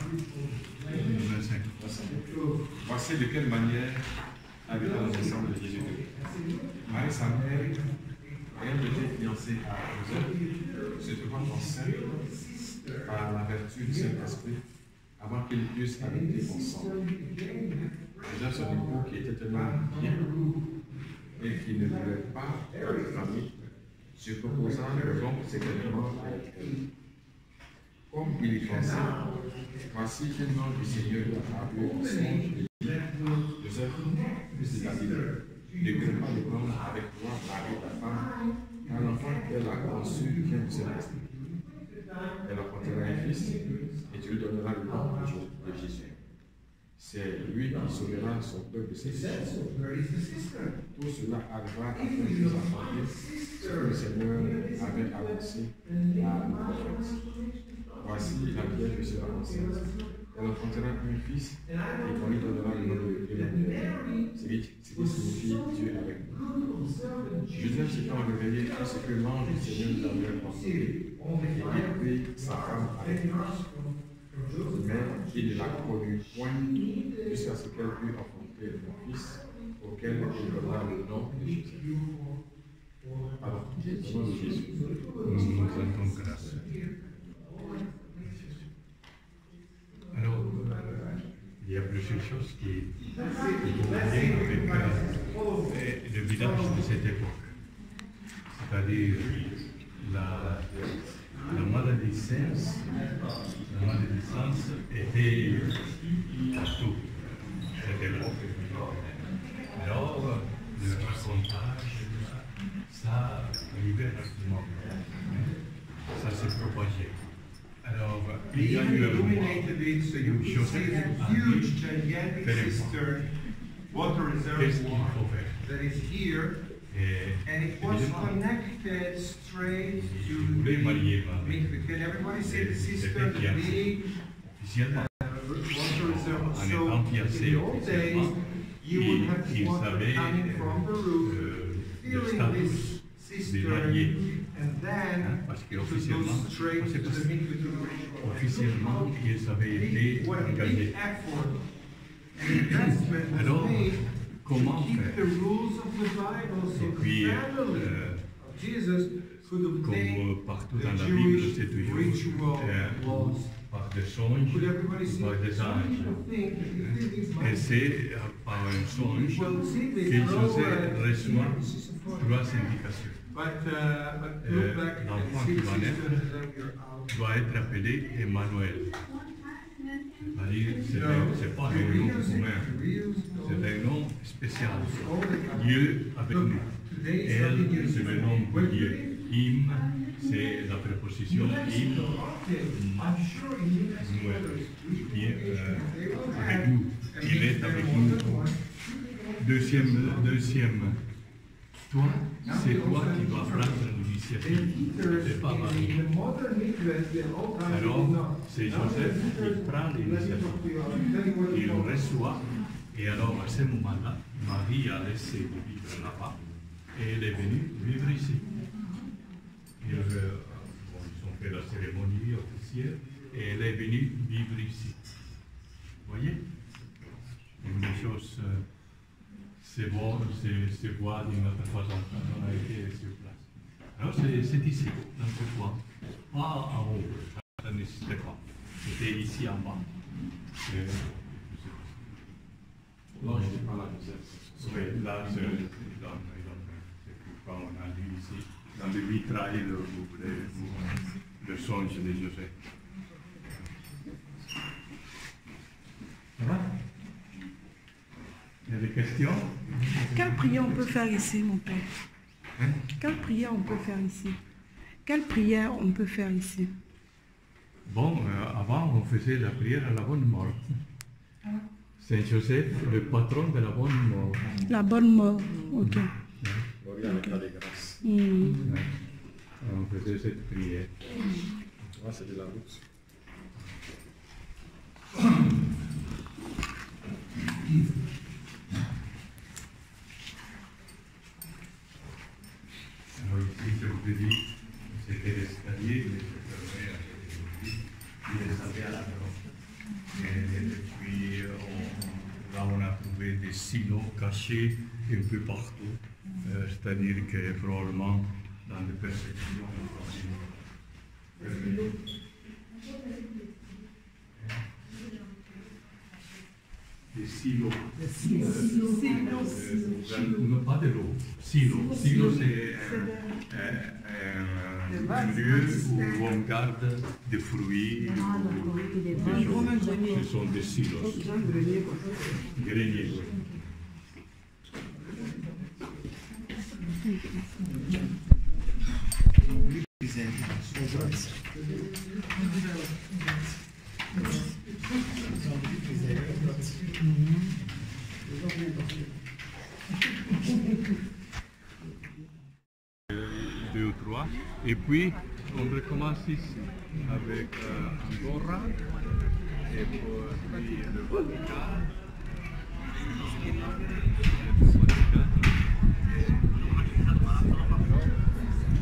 S9: 25.
S4: Voici de quelle manière habita la naissance de Jésus-Christ. Marie, sa mère, ayant été fiancée à Joseph, se trouvant enceinte par la vertu du Saint-Esprit avant qu'ils puissent habiter ensemble. Déjà, son époux qui était un homme bien et qui ne voulait pas faire de famille, se proposant de rompre secrètement avec elle. Comme il y pensait, voici qu'un ange du Seigneur a vu un songe et dit, Joseph, fils de David, ne crains pas de prendre avec toi Marie ta femme, car l'enfant qu'elle a conçu vient du Saint-Esprit. Elle enfantera un fils, et tu lui donneras le nom de Jésus. C'est lui qui sauvera son peuple de ses péchés. Tout cela arrivera afin de s'accomplir ce que le Seigneur avait annoncé à nos prophètes. Voici la Vierge sera enceinte. Elle enfantera un fils et on lui donnera le nom de Emmanuel, ce qui signifie Dieu avec nous. Joseph s'étant réveillé, tout ce que l'ange du Seigneur lui avait ordonné, et il prit sa femme avec lui. Mais il ne la connut point jusqu'à ce qu'elle pût enfanter un fils auquel il donna le nom de Jésus. Alors, au nom de Jésus,
S9: nous rendons grâce. Alors, il y a plusieurs choses qui vont bien avec le village de cette époque. C'est-à-dire la malédicence était partout. Cette époque. Alors, le racontage, ça libère le monde. Ça s'est propagé. Alors, il y a eu un moment où Joseph a dit, qu'est-ce qu'il faut faire?
S11: And it was connected straight to
S9: the
S11: mikveh. Can everybody say the sister, the big water reserve? So in the old days, you would have water coming from the roof, filling this cistern, and then it would go straight to the mikveh, to the ritual.
S9: Officiellement, ils avaient été engagés.
S11: Alors,
S9: comment faire?
S11: Et
S9: puis, comme partout dans la Bible, c'est toujours par des songes ou par des anges. Et c'est par un songe que Joseph reçoit 3 indications. L'enfant qui va naître doit être appelé Emmanuel. C'est pas un nom commun, c'est un nom spécial. Dieu avec nous. Elle, c'est le nom de Dieu. Im, c'est la préposition im, avec nous. Il est avec nous. Deuxième, toi, c'est toi qui vas prendre l'initiative. C'est pas Marie. Alors, c'est Joseph qui prend l'initiative. Il reçoit. Et alors, à ce moment-là, Marie a laissé le vivre là-bas. Et elle est venue vivre ici. Ils ont fait la cérémonie officielle. Et elle est venue vivre ici. Vous voyez? Une chose se voit d'une autre façon quand on a été sur place. Alors c'est ici, dans ce coin. Pas en haut, ça n'existait pas. C'était ici en bas.
S4: Non, je n'ai pas la Joseph.
S9: Oui, là, c'est pourquoi on a lu ici, dans le vitrail, le songe de Joseph. Ça va? Il y a des questions?
S1: Quelle prière on peut faire ici, mon père?
S9: Hein?
S1: Quelle prière on peut faire ici? Quelle prière on peut faire ici?
S9: Bon, avant, on faisait la prière à la bonne mort. Saint Joseph, le patron de la bonne mort.
S1: La bonne mort, ok.
S3: Gloria avec la grâce.
S9: On faisait cette prière.
S3: C'est de la route.
S9: Alors ici, je vous ai dit, c'était l'escalier, mais je fermais à cette église, il est allé à la maison. Et puis là, on a trouvé des silos cachés un peu partout. C'est-à-dire que probablement dans les perspectives, des silos. Non, pas de l'eau. Silos. Silos, c'est un lieu où on garde des fruits, des choses. Ce sont des silos. Greniers. Deux ou trois. Et puis, on recommence ici avec Andorra et puis le Vatican.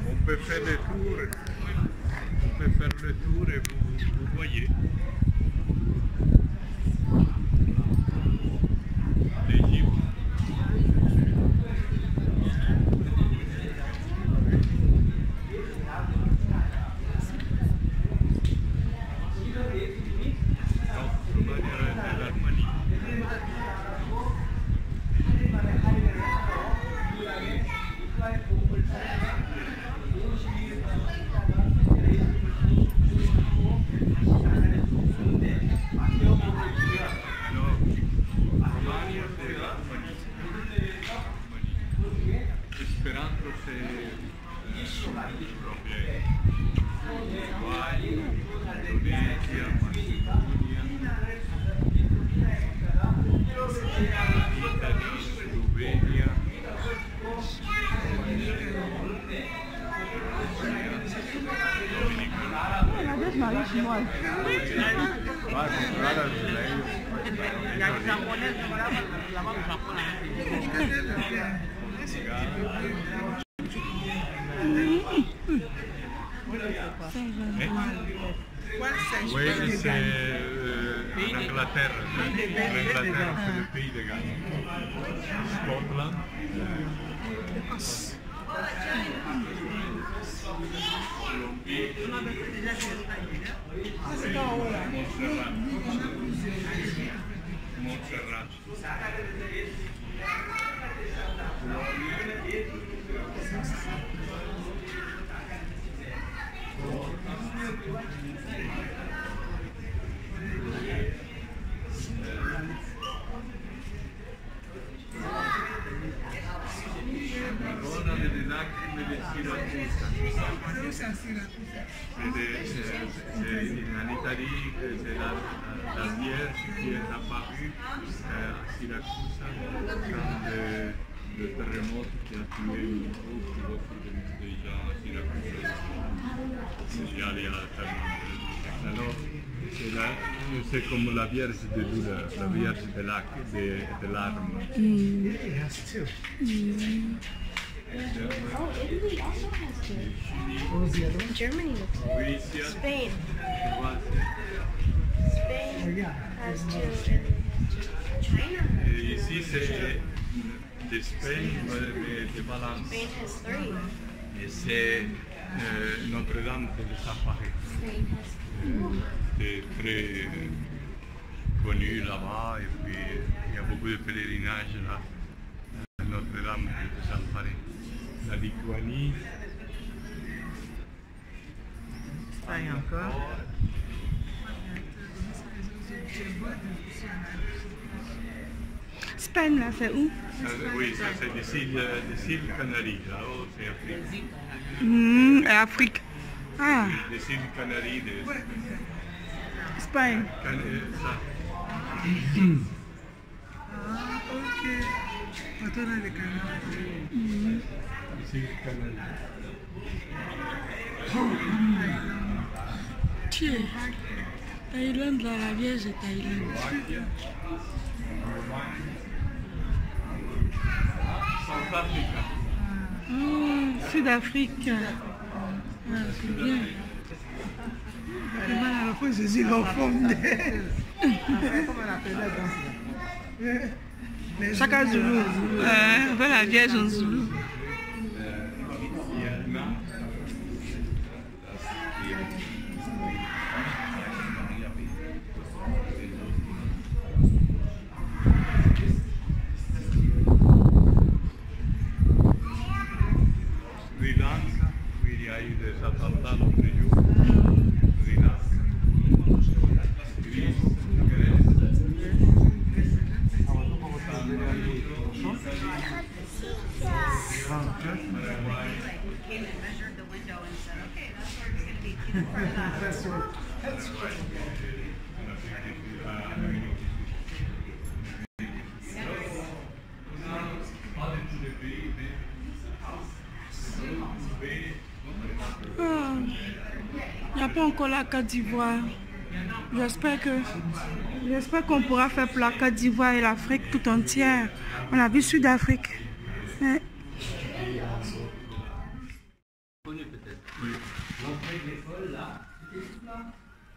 S9: On peut faire le tour. On peut faire le tour et vous voyez. L'Égypte. Oui, c'est l'Angleterre. L'Angleterre, c'est le pays de Galles. Scotland. Montserrat. En Italie, c'est la Vierge qui est apparue à Syracuse quand le terremoto qui a tué beaucoup de gens à Syracuse. Il y a le terremoto. Alors, c'est comme la Vierge de douleur, la Vierge de larmes.
S12: Oh, Italy also has two. What was the other one? Germany. Spain. Spain has two and China.
S9: Ici c'est d'Espagne, de Valence.
S12: Spain has three.
S9: Et c'est Notre-Dame de Desaparé.
S12: Spain has
S9: C'est très connu là-bas et puis il y a beaucoup de pèlerinages là. Notre-Dame de Desaparé. La Lituanie.
S8: Espagne encore.
S1: Espagne, là, c'est où?
S9: Oui, ça c'est des îles Canaries, là-haut c'est Afrique.
S1: Afrique. Ah.
S9: Des îles Canaries.
S1: Espagne.
S9: Ça.
S7: Ah, ok. Retourne les Canaries.
S9: Des îles Canaries.
S7: Tiens, Thaïlande, là, la Vierge est Thaïlande.
S9: Centrafrique.
S7: Sud-Afrique. Ah, c'est bien.
S1: Voilà, il faut Jésus en forme de... Chaka Zulu. Voilà, la Vierge en Zulu.
S2: Sri Lanka, quindi hai saltato giù. Sri Lanka.
S13: Came and measured the window and said, okay, that's where it's going to be. Keep it right up.
S10: That's right.
S1: Il n'y a pas encore la Côte d'Ivoire. J'espère qu'on pourra faire pour la Côte d'Ivoire et l'Afrique tout entière. On a vu Sud-Afrique. Ouais.
S14: L'entrée de l'école, là, c'était tout là.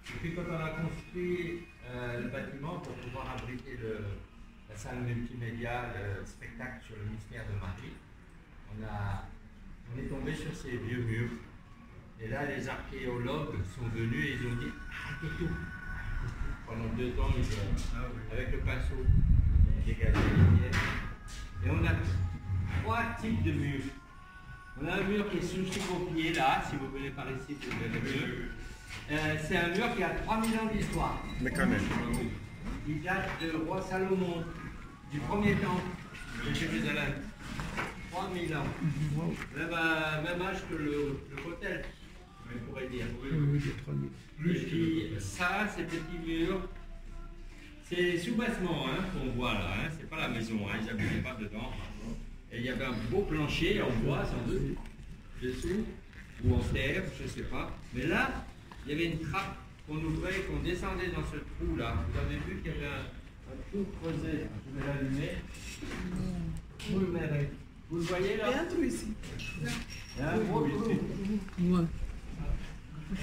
S14: Et puis quand on a construit le bâtiment pour pouvoir abriter la salle multimédia, le spectacle sur le mystère de Marie, on est tombé sur ces vieux murs. Et là, les archéologues sont venus et ils ont dit arrêtez tout. Pendant 2 ans, ils ont, avec le pinceau, dégagé les pierres. Et on a 3 types de murs. On a un mur qui est sous le pied là, si vous venez par ici, vous verrez mieux. C'est un mur qui a 3000 ans d'histoire. Il date de roi Salomon, du premier temple de Jérusalem. 3000 ans. Même âge que le Kotel, on pourrait dire. Et puis ça, ces petits murs, c'est sous-bassement qu'on voit là, c'est pas la maison, ils n'habitaient pas dedans. Et il y avait un beau plancher en bois, sans doute, dessous, ou en terre, je ne sais pas. Mais là, il y avait une trappe qu'on ouvrait, qu'on descendait dans ce trou-là. Vous avez vu qu'il y avait un trou creusé. Je vais l'allumer. Vous le verrez. Vous le voyez là?
S1: Il y a un trou ici.
S14: Il y a un gros trou.
S1: Ouais.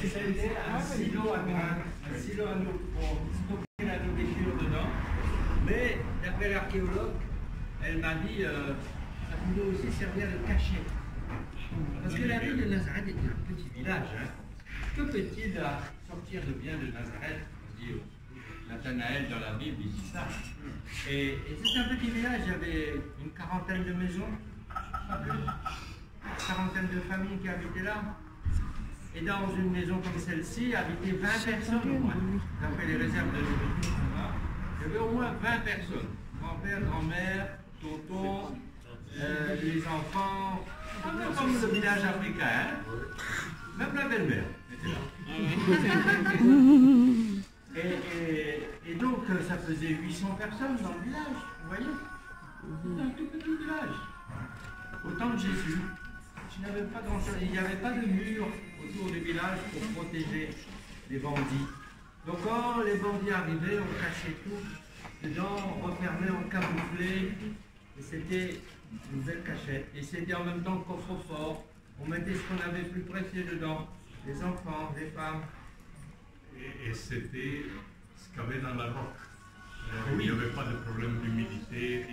S14: C'était un silo à grains, un silo à nous pour stocker la nourriture dedans. Mais d'après l'archéologue, elle m'a dit ça pouvait aussi servir de cachet. Parce que la ville de Nazareth était un petit village. Que peut-il sortir de bien de Nazareth? On dit Nathanaël dans la Bible, il dit ça. Et c'est un petit village, il y avait une 40aine de maisons, pas plus, une 40aine de familles qui habitaient là. Et dans une maison comme celle-ci, habitaient 20 personnes au moins. D'après les réserves de nourriture, il y avait au moins 20 personnes. Grand-père, grand-mère, tonton, les enfants, un peu comme le village africain. Même la belle-mère était là. Et donc, ça faisait 800 personnes dans le village, vous voyez? C'est un tout petit village. Au temps de Jésus, il n'y avait pas de mur autour du village pour protéger les bandits. Donc quand les bandits arrivaient, on cachait tout dedans, on refermait, on camouflait, et c'était une belle cachette. Et c'était en même temps coffre-fort, on mettait ce qu'on avait plus précieux dedans, les enfants, les femmes.
S2: Et c'était ce qu'il y avait dans la roche. Il n'y avait pas de problème d'humidité.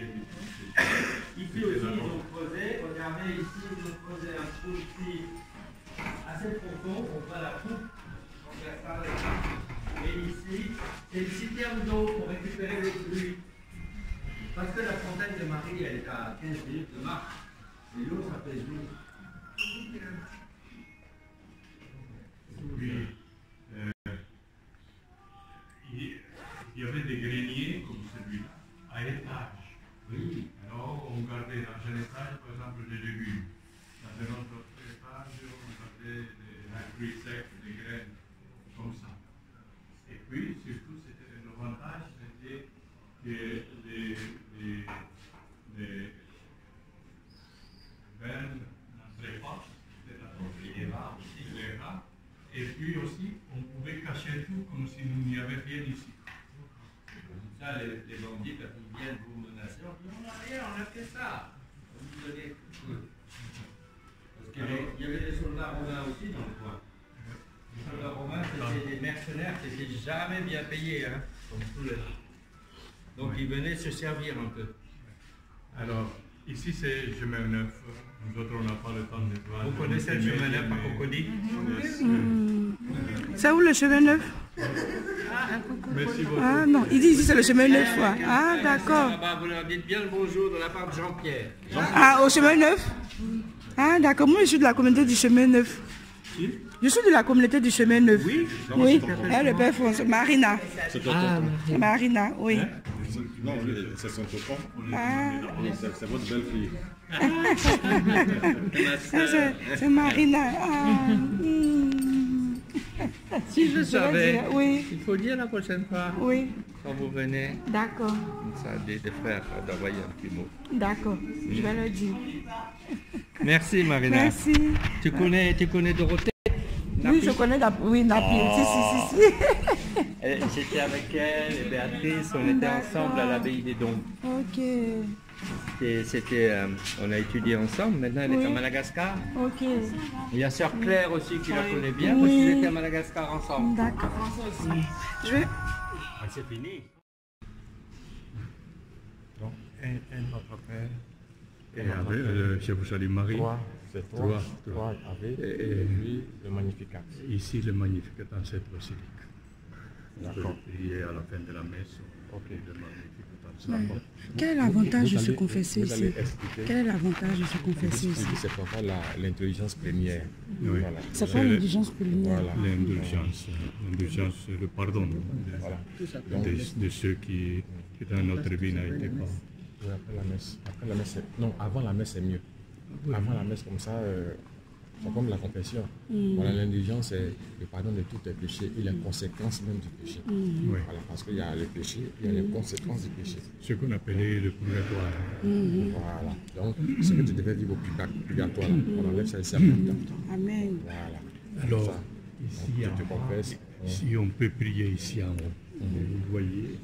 S14: Ici aussi, ils ont creusé. Regardez, ici, ils ont creusé un trou ici assez profond. On voit la coupe. Et ici, c'est une citerne d'eau pour récupérer les pluies. Parce que la fontaine de Marie, elle est à 15 minutes de marche. Et l'eau, ça pèse lourd.
S2: Oui. Il y avait des greniers comme celui-là, à étage.
S14: Oui.
S2: Alors, on gardait dans un étage, par exemple, des légumes. Dans un autre étage, on gardait des fruits secs, des graines, comme ça. Et puis, surtout, l'avantage, c'était que les vers n'entraient pas, les rats. Et puis aussi, on pouvait cacher tout comme s'il n'y avait rien ici.
S14: Ça, les bandits, quand ils viennent vous menacer, on dit on n'a rien, on a fait ça. Vous donnez quelque chose. Parce qu'il y avait des soldats romains aussi dans le coin. Les Romains, c'était des mercenaires qui n'étaient jamais bien payés, hein, comme tous les... Donc ils venaient se servir un peu.
S9: Alors, ici c'est chemin neuf. Nous autres, on n'a pas le temps de voir.
S14: Vous connaissez le chemin neuf à Cocody?
S1: C'est où le chemin neuf?
S9: Merci beaucoup.
S1: Ah non, il dit ici c'est le chemin neuf. Ah d'accord.
S14: Vous leur dites bien le bonjour de la part de Jean-Pierre.
S1: Ah, au chemin neuf? Ah d'accord, moi je suis de la communauté du chemin neuf. Je suis de la communauté du chemin neuf. Oui. Oui. Le père François. Marina. Marina, oui.
S3: Non, c'est son tonton.
S1: Ah.
S3: C'est votre belle-fille.
S1: C'est Marina. Ah.
S14: Si je savais,
S1: oui.
S14: il faut dire la prochaine fois,
S1: oui.
S14: Quand vous venez,
S1: d'accord.
S14: Comme ça, des frères, d'envoyer un petit mot.
S1: D'accord, je vais le dire.
S14: Merci Marina.
S1: Merci.
S14: Tu connais Dorothée?
S1: Oui, je connais Napi. Si.
S14: J'étais avec elle et Béatrice, on était ensemble à l'abbaye des Dombes.
S1: Ok.
S14: On a étudié ensemble, maintenant elle est à Madagascar.
S1: Ok.
S14: Il y a Sœur Claire aussi qui la connaît bien, parce qu'ils étaient à Madagascar ensemble.
S1: D'accord. Je vais...
S14: c'est fini.
S3: Donc, un notre Père.
S9: Et avec, je vous salue Marie.
S3: C'est trois avec et puis le Magnificat.
S9: Ici le Magnificat dans cette basilique.
S3: D'accord.
S9: Prier à la fin de la messe.
S3: Ok.
S9: Le Magnificat.
S7: Quel est l'avantage de se confesser ici? Quel est l'avantage de se confesser ici?
S3: C'est pour l'intelligence première.
S9: Oui.
S3: Voilà.
S7: C'est pas l'indulgence première.
S9: Voilà. L'indulgence, le pardon de ceux qui dans notre vie n'a été pas.
S3: Oui, après la messe, non, avant la messe c'est mieux. Oui. Avant la messe comme ça, c'est comme la confession. Voilà, l'indulgence c'est le pardon de tous les péchés et les conséquences même du péché.
S9: Oui.
S3: Voilà, parce qu'il y a le péché, il y a les conséquences du péché.
S9: Ce qu'on appelait le purgatoire.
S3: Voilà. Donc, ce que tu devais vivre au purgatoire, on enlève ça ici à purgatoire.
S7: Amen.
S3: Voilà.
S9: Alors,
S3: ça.
S9: ici,
S3: donc, tu te confesses.
S9: Si on peut prier ici en haut, vous voyez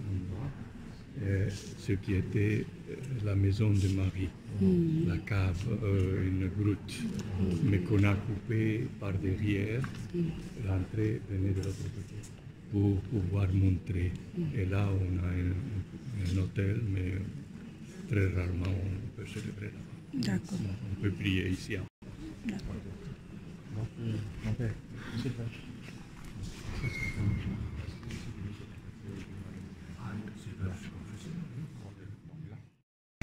S9: ce qui était la maison de Marie, la cave, une grotte, mais qu'on a coupé par derrière. L'entrée venait de l'autre côté pour pouvoir montrer. Et là, on a un hôtel, mais très rarement on peut célébrer là-bas.
S7: D'accord.
S9: On peut prier ici.
S7: D'accord.
S3: Mon père,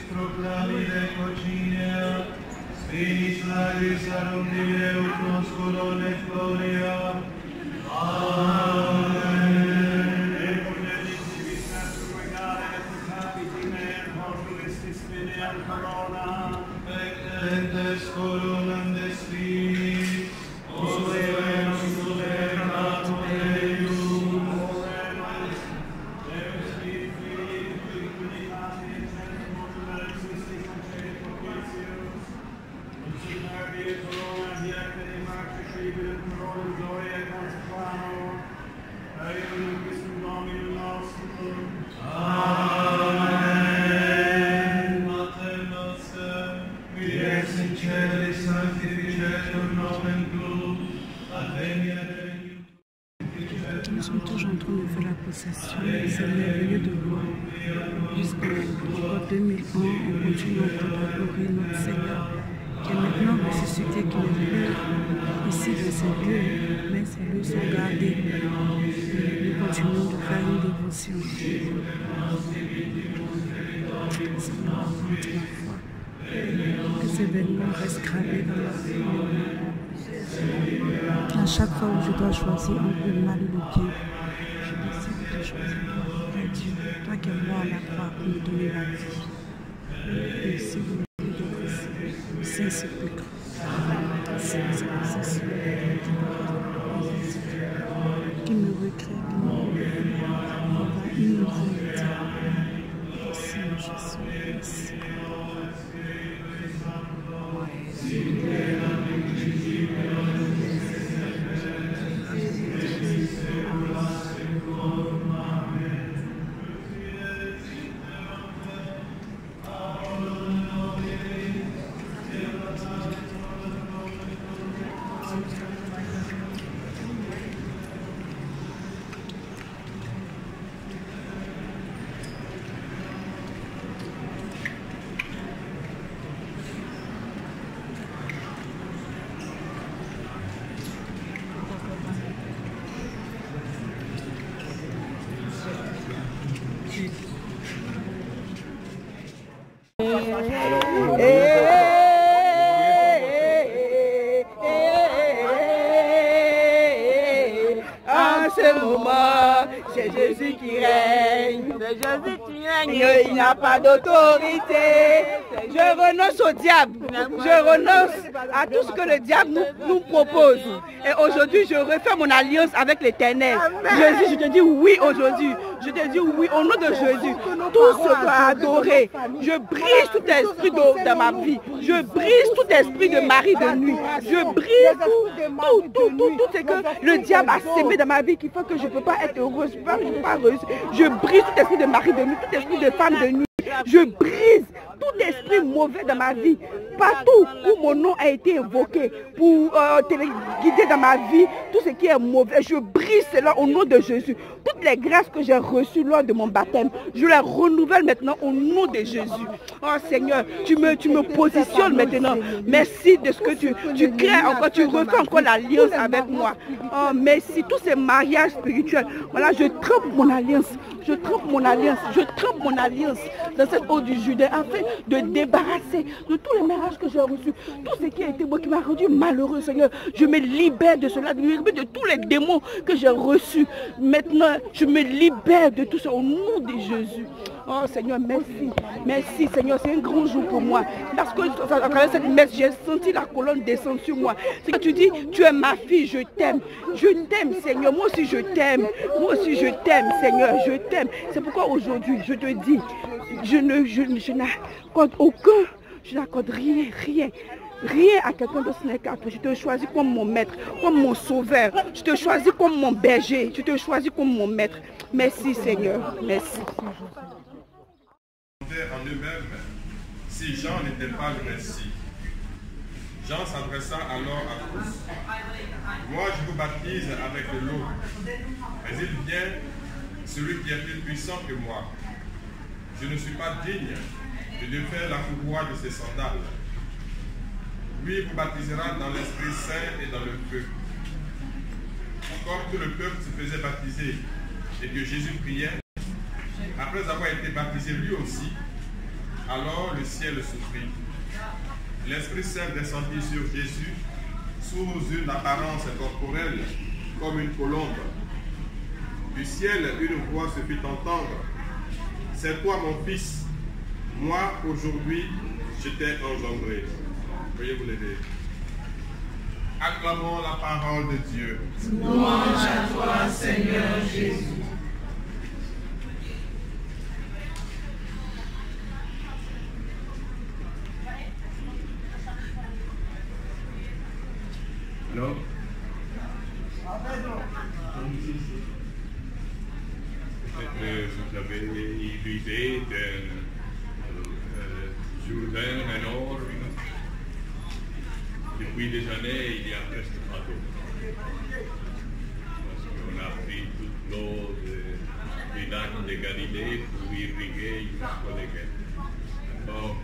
S5: Proclamire cocinea, Finis laris arundire ut nos corone gloria. Amen. Et benedictis nostrum regale et capitine et consulistis filiam corona, ectes coronam de Spiritus, ore nostrum verbatum Deum, oremus, Deus Filii, Amen. Mater noster, qui es in cieli sanctificetur nomen tuum, adveniat regnum tuum.
S7: Nous sommes toujours en train de faire la procession. C'est merveilleux de voir. Jusqu'en 2001, on continue d'adorer notre Seigneur, qui est maintenant ressuscité, qui n'est plus ici dans ces lieux, mais ces lieux sont gardés. Nous continuons de faire une dévotion. Seigneur, augmente ma foi. Que ces événements restent gravés dans ma vie. À chaque fois où je dois choisir entre le mal et le bien, je décide de choisir toi, Dieu, toi qui es mort à la croix pour me donner la vie. Et si vous me dites de Saint-Sépulcre, qui me recrée, qui me recrée, une nouvelle vie. Merci, Jésus. Merci.
S1: En ce moment, c'est Jésus qui règne. C'est Jésus qui règne. Il n'y a pas d'autorité. Je renonce au diable. Je renonce à tout ce que le diable nous propose. Et aujourd'hui, je refais mon alliance avec l'Éternel. Jésus, je te dis oui aujourd'hui. Je te dis oui au nom de Jésus. Tout ce que adorer. Je brise tout esprit dans ma vie. Je brise tout esprit de mari de nuit. Je brise tout ce que le diable a sémé dans ma vie qui fait que je ne peux pas être heureuse. Je ne peux pas heureuse. Je brise tout esprit de mari de nuit, tout esprit de femme de nuit. Je brise tout esprit mauvais dans ma vie. Partout où mon nom a été évoqué pour guider dans ma vie, tout ce qui est mauvais, je brise cela au nom de Jésus. Toutes les grâces que j'ai reçues lors de mon baptême, je les renouvelle maintenant au nom de Jésus. Oh Seigneur, tu me positionnes maintenant. Merci de ce que tu crées encore, tu refais encore l'alliance avec moi. Oh merci, tous ces mariages spirituels. Voilà, je trempe mon alliance. Je trempe mon alliance. Je trempe mon alliance dans cette eau du Judée afin de débarrasser de tous les mariages que j'ai reçus. Tout ce qui a été beau, qui m'a rendu malheureux, Seigneur. Je me libère de cela, de tous les démons que j'ai reçus. Maintenant, je me libère de tout ça au nom de Jésus. Oh Seigneur, merci. Merci Seigneur, c'est un grand jour pour moi. Parce que à travers cette messe, j'ai senti la colonne descendre sur moi. C'est que tu dis, tu es ma fille, je t'aime. Je t'aime Seigneur, moi aussi je t'aime. Moi aussi je t'aime Seigneur, je t'aime. C'est pourquoi aujourd'hui, je te dis, je n'accorde aucun, je n'accorde rien à quelqu'un d'autre ce n'est qu'à toi. Je te choisis comme mon maître, comme mon sauveur. Je te choisis comme mon berger. Je te choisis comme mon maître. Merci Seigneur, merci.
S3: En eux-mêmes, si Jean n'était pas le Messie. Jean s'adressa alors à tous. Moi, je vous baptise avec de l'eau, mais il vient celui qui est plus puissant que moi. Je ne suis pas digne de défaire la courroie de ses sandales. Lui vous baptisera dans l'Esprit Saint et dans le feu. Comme tout le peuple se faisait baptiser et que Jésus priait, après avoir été baptisé lui aussi, alors le ciel s'ouvrit. L'Esprit Saint descendit sur Jésus sous une apparence corporelle comme une colombe. Du ciel, une voix se fit entendre. C'est toi mon fils, moi aujourd'hui je t'ai engendré. Veuillez vous lever. Acclamons la parole de Dieu.
S10: Louange à toi, Seigneur Jésus.
S9: Alors, vous avez l'idée d'un Jourdain énorme. Depuis des années, il y a presque pas d'eau. Parce qu'on a pris toute l'eau du lac de Galilée pour irriguer jusqu'au Negev. Alors,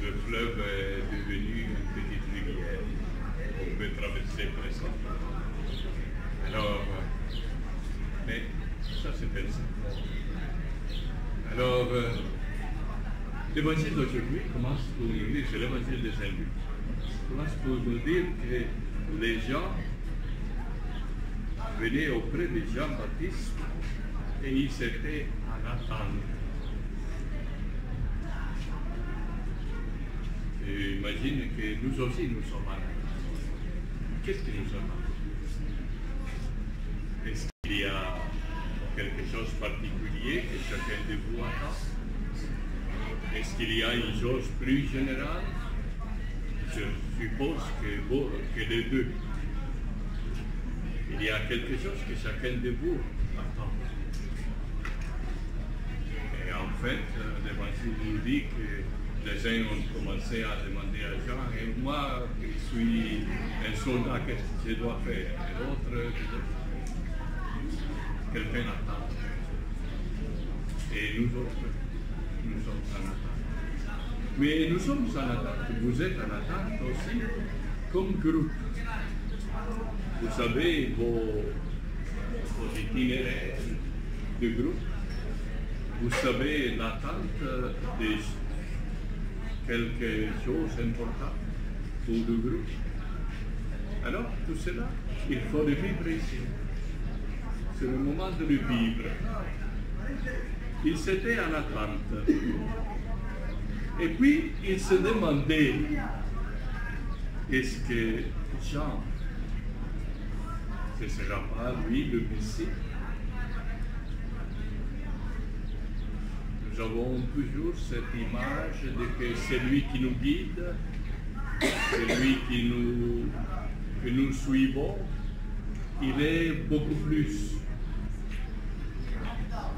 S9: le fleuve est devenu une petite rivière. On peut traverser presque. Alors, mais ça c'est personne. Alors, l'évangile d'aujourd'hui commence pour nous dire, c'est l'évangile de Saint-Luc. Commence pour nous dire que les gens venaient auprès de Jean-Baptiste et ils étaient en attente. Et imagine que nous aussi nous sommes en attente. Qu'est-ce que nous sommes en attente? Est-ce qu'il y a quelque chose de particulier que chacun de vous attend? Est-ce qu'il y a une chose plus générale? Je suppose que les deux. Il y a quelque chose que chacun de vous attend. Et en fait, l'évangile nous dit que les uns ont commencé à demander à Jean, et moi, je suis un soldat, qu'est-ce que je dois faire? Et l'autre, quelqu'un attend. Et nous autres, nous sommes en attente. Mais nous sommes en attente, vous êtes en attente aussi comme groupe. Vous savez vos itinéraires de groupe, vous savez l'attente quelque chose d'important pour le groupe. Alors, tout cela, il faut le vivre ici. C'est le moment de le vivre. Il s'était en attente. Et puis, il se demandait, est-ce que Jean, ce ne sera pas lui le Messie? Nous avons toujours cette image de que c'est lui qui nous guide, c'est lui que nous suivons. Il est beaucoup plus.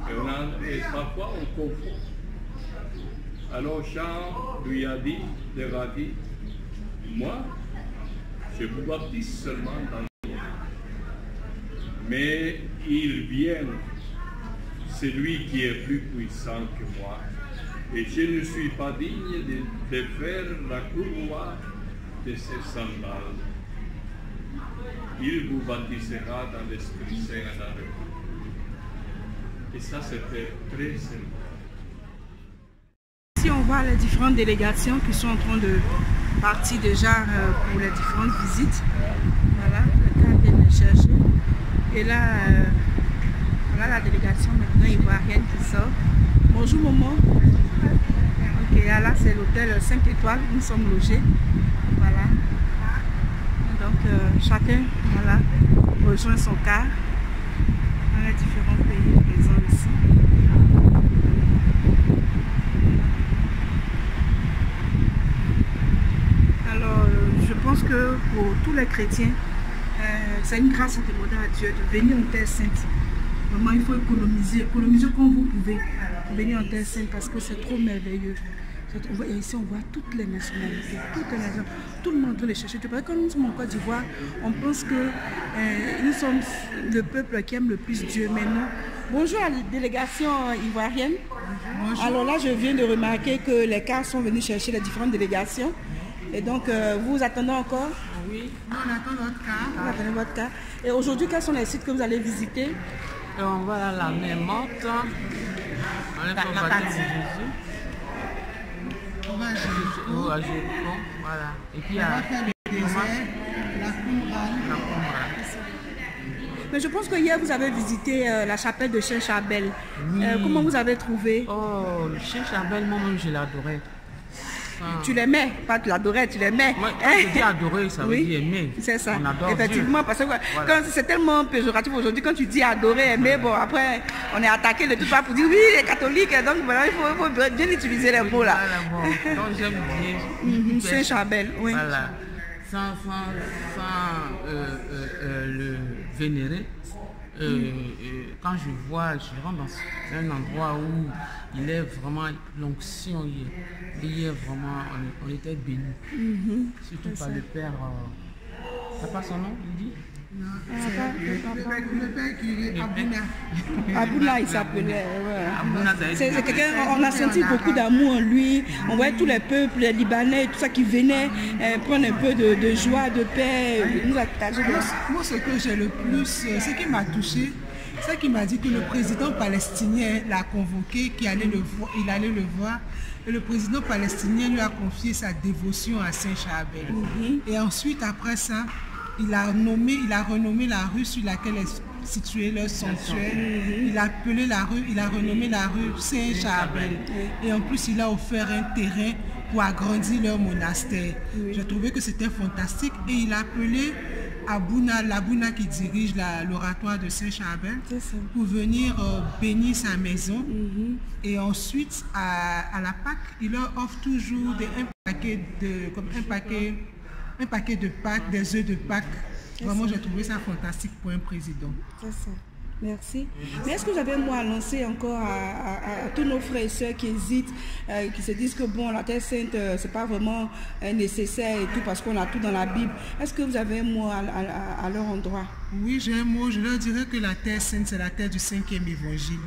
S9: Et parfois on confond. Alors Jean lui a dit, moi, je vous baptise seulement dans l'eau. Mais il vient, c'est lui qui est plus puissant que moi. Et je ne suis pas digne de faire la courroie de ses sandales. Il vous baptisera dans l'Esprit Saint et dans le feu. Et ça, c'était très simple.
S1: Ici, on voit les différentes délégations qui sont en train de partir déjà pour les différentes visites. Voilà, le cas vient de chercher. Et là, voilà la délégation maintenant ivoirienne qui sort. Bonjour maman. Ok, là c'est l'hôtel 5 étoiles, nous sommes logés. Voilà. Donc chacun voilà, rejoint son car dans les différents pays présents ici. Alors je pense que pour tous les chrétiens, c'est une grâce à demander à Dieu de venir en terre sainte. Vraiment, il faut économiser comme vous pouvez pour venir en terre sainte parce que c'est trop merveilleux. Et ici, on voit toutes les nationalités, toutes les nations, tout le monde veut les chercher. Quand nous sommes en Côte d'Ivoire, on pense que nous sommes le peuple qui aime le plus Dieu. Mais non. Bonjour à la délégation ivoirienne. Bonjour. Alors là, je viens de remarquer que les cars sont venus chercher les différentes délégations. Et donc, vous attendez encore?
S10: Oui, nous on attend notre car.
S1: Vous attendez votre car. Et aujourd'hui, quels sont les sites que vous allez visiter?
S8: Et on va à la mer morte. On est pour baptême de Jésus.
S10: On va à Jéricho.
S8: Voilà. Et puis
S10: on va faire le désert, la Qumran.
S1: Mais je pense que hier vous avez visité la chapelle de Cheikh Charbel.
S8: Oui.
S1: Comment vous avez trouvé?
S8: Oh, le Cheikh Charbel, moi-même je l'adorais.
S1: Tu l'aimais, pas tu l'adorais, tu l'aimais.
S8: Moi, quand je dis adorer, ça veut dire aimer.
S1: C'est ça.
S8: On adore
S1: effectivement,
S8: Dieu.
S1: Parce que voilà. C'est tellement péjoratif aujourd'hui, quand tu dis adorer, aimer, bon après on est attaqué de tout part pour dire oui, les catholiques, donc voilà, il faut bien utiliser les mots là.
S8: Voilà, donc j'aime bien.
S1: Saint Charbel, oui.
S8: Voilà. Sans le vénérer. Quand je rentre dans un endroit où il est vraiment l'onction, il est vraiment, on était bénis. Surtout par le Père, c'est pas son nom, il dit?
S10: Non, le père qui est Abouna.
S1: Abouna, il s'appelait. C'est quelqu'un, on a senti beaucoup d'amour en lui. On voyait tous les peuples, les Libanais, tout ça qui venaient prendre un peu de joie, de paix.
S10: Moi, ce que j'ai le plus, ce qui m'a touché, c'est qu'il m'a dit que le président palestinien l'a convoqué, qu'il allait il allait le voir. Et le président palestinien lui a confié sa dévotion à Saint Charbel. Et ensuite, après ça, il a renommé la rue sur laquelle est situé leur sanctuaire. Il a renommé la rue Saint Charbel. Et en plus, il a offert un terrain pour agrandir leur monastère. J'ai trouvé que c'était fantastique. Et il a appelé l'Abouna qui dirige l'oratoire de Saint Charbel pour venir bénir sa maison. Et ensuite, à la Pâque, il leur offre toujours un paquet de Pâques, des œufs de Pâques. Vraiment, j'ai trouvé ça fantastique pour un président.
S1: C'est ça. Merci. Mais est-ce que vous avez un mot à annoncer encore à tous nos frères et sœurs qui hésitent, qui se disent que bon, la Terre Sainte, c'est pas vraiment nécessaire et tout parce qu'on a tout dans la Bible. Est-ce que vous avez un mot à leur endroit?
S10: Oui, j'ai un mot. Je leur dirais que la Terre Sainte, c'est la terre du 5e évangile.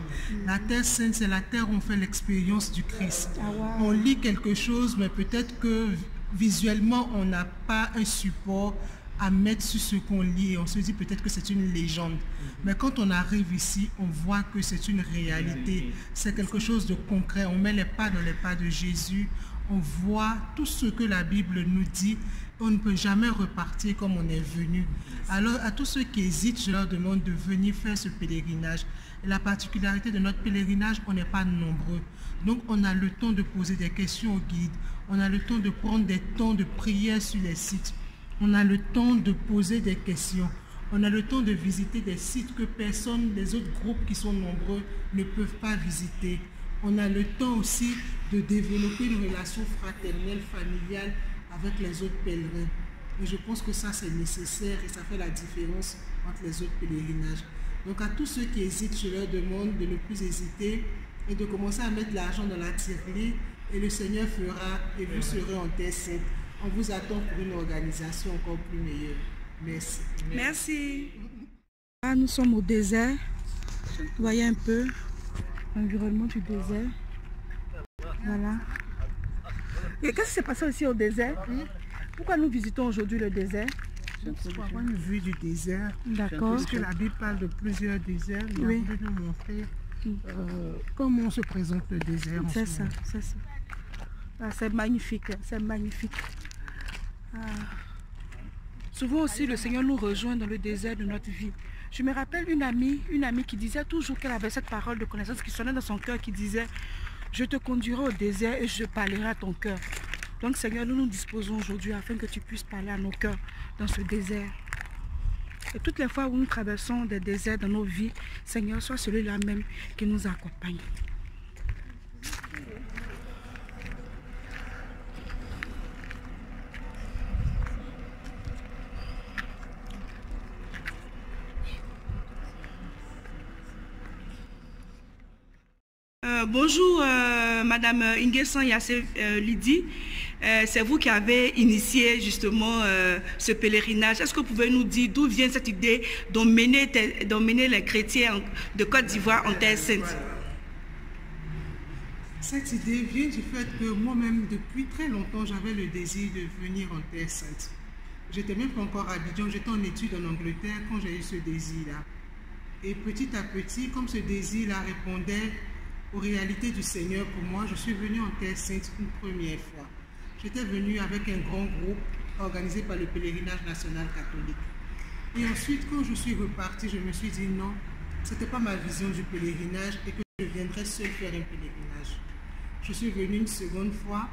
S10: La Terre Sainte, c'est la terre où on fait l'expérience du Christ. On lit quelque chose, mais peut-être que visuellement, on n'a pas un support à mettre sur ce qu'on lit et on se dit peut-être que c'est une légende. Mais quand on arrive ici, on voit que c'est une réalité. C'est quelque chose de concret. On met les pas dans les pas de Jésus. On voit tout ce que la Bible nous dit. On ne peut jamais repartir comme on est venu. Alors à tous ceux qui hésitent, je leur demande de venir faire ce pèlerinage. Et la particularité de notre pèlerinage, on n'est pas nombreux. Donc on a le temps de poser des questions au guide. On a le temps de prendre des temps de prière sur les sites. On a le temps de poser des questions. On a le temps de visiter des sites que personne, les autres groupes qui sont nombreux, ne peuvent pas visiter. On a le temps aussi de développer une relation fraternelle, familiale avec les autres pèlerins. Et je pense que ça, c'est nécessaire et ça fait la différence entre les autres pèlerinages. Donc à tous ceux qui hésitent, je leur demande de ne plus hésiter et de commencer à mettre l'argent dans la tirelire et le Seigneur fera et vous serez en terre sainte. On vous attend pour une organisation encore plus meilleure. Merci.
S1: Merci. Là, nous sommes au désert. Vous voyez un peu l'environnement du désert. Voilà. Et qu'est-ce qui s'est passé aussi au désert? Pourquoi nous visitons aujourd'hui le désert?
S10: Pour avoir une vue du désert.
S1: D'accord.
S10: Parce que la Bible parle de plusieurs déserts. Il
S1: Oui.
S10: a voulu nous montrer comment on se présente le désert.
S1: C'est ça, c'est ça. Ah, c'est magnifique, c'est magnifique. Ah. Souvent aussi, le Seigneur nous rejoint dans le désert de notre vie. Je me rappelle une amie qui disait toujours qu'elle avait cette parole de connaissance qui sonnait dans son cœur, qui disait « Je te conduirai au désert et je parlerai à ton cœur ». Donc Seigneur, nous nous disposons aujourd'hui afin que tu puisses parler à nos cœurs dans ce désert. Et toutes les fois où nous traversons des déserts dans nos vies, Seigneur, sois celui-là même qui nous accompagne. Bonjour Madame Ingesan Yassé Lydie, c'est vous qui avez initié justement ce pèlerinage. Est-ce que vous pouvez nous dire d'où vient cette idée d'emmener les chrétiens de Côte d'Ivoire en terre sainte?
S10: Cette idée vient du fait que moi-même depuis très longtemps j'avais le désir de venir en terre sainte. J'étais même pas encore à Abidjan, j'étais en études en Angleterre quand j'ai eu ce désir-là. Et petit à petit, comme ce désir-là répondait aux réalités du Seigneur pour moi, je suis venue en terre sainte une première fois. J'étais venue avec un grand groupe organisé par le pèlerinage national catholique. Et ensuite, quand je suis repartie, je me suis dit non, ce n'était pas ma vision du pèlerinage et que je viendrais seule faire un pèlerinage. Je suis venue une seconde fois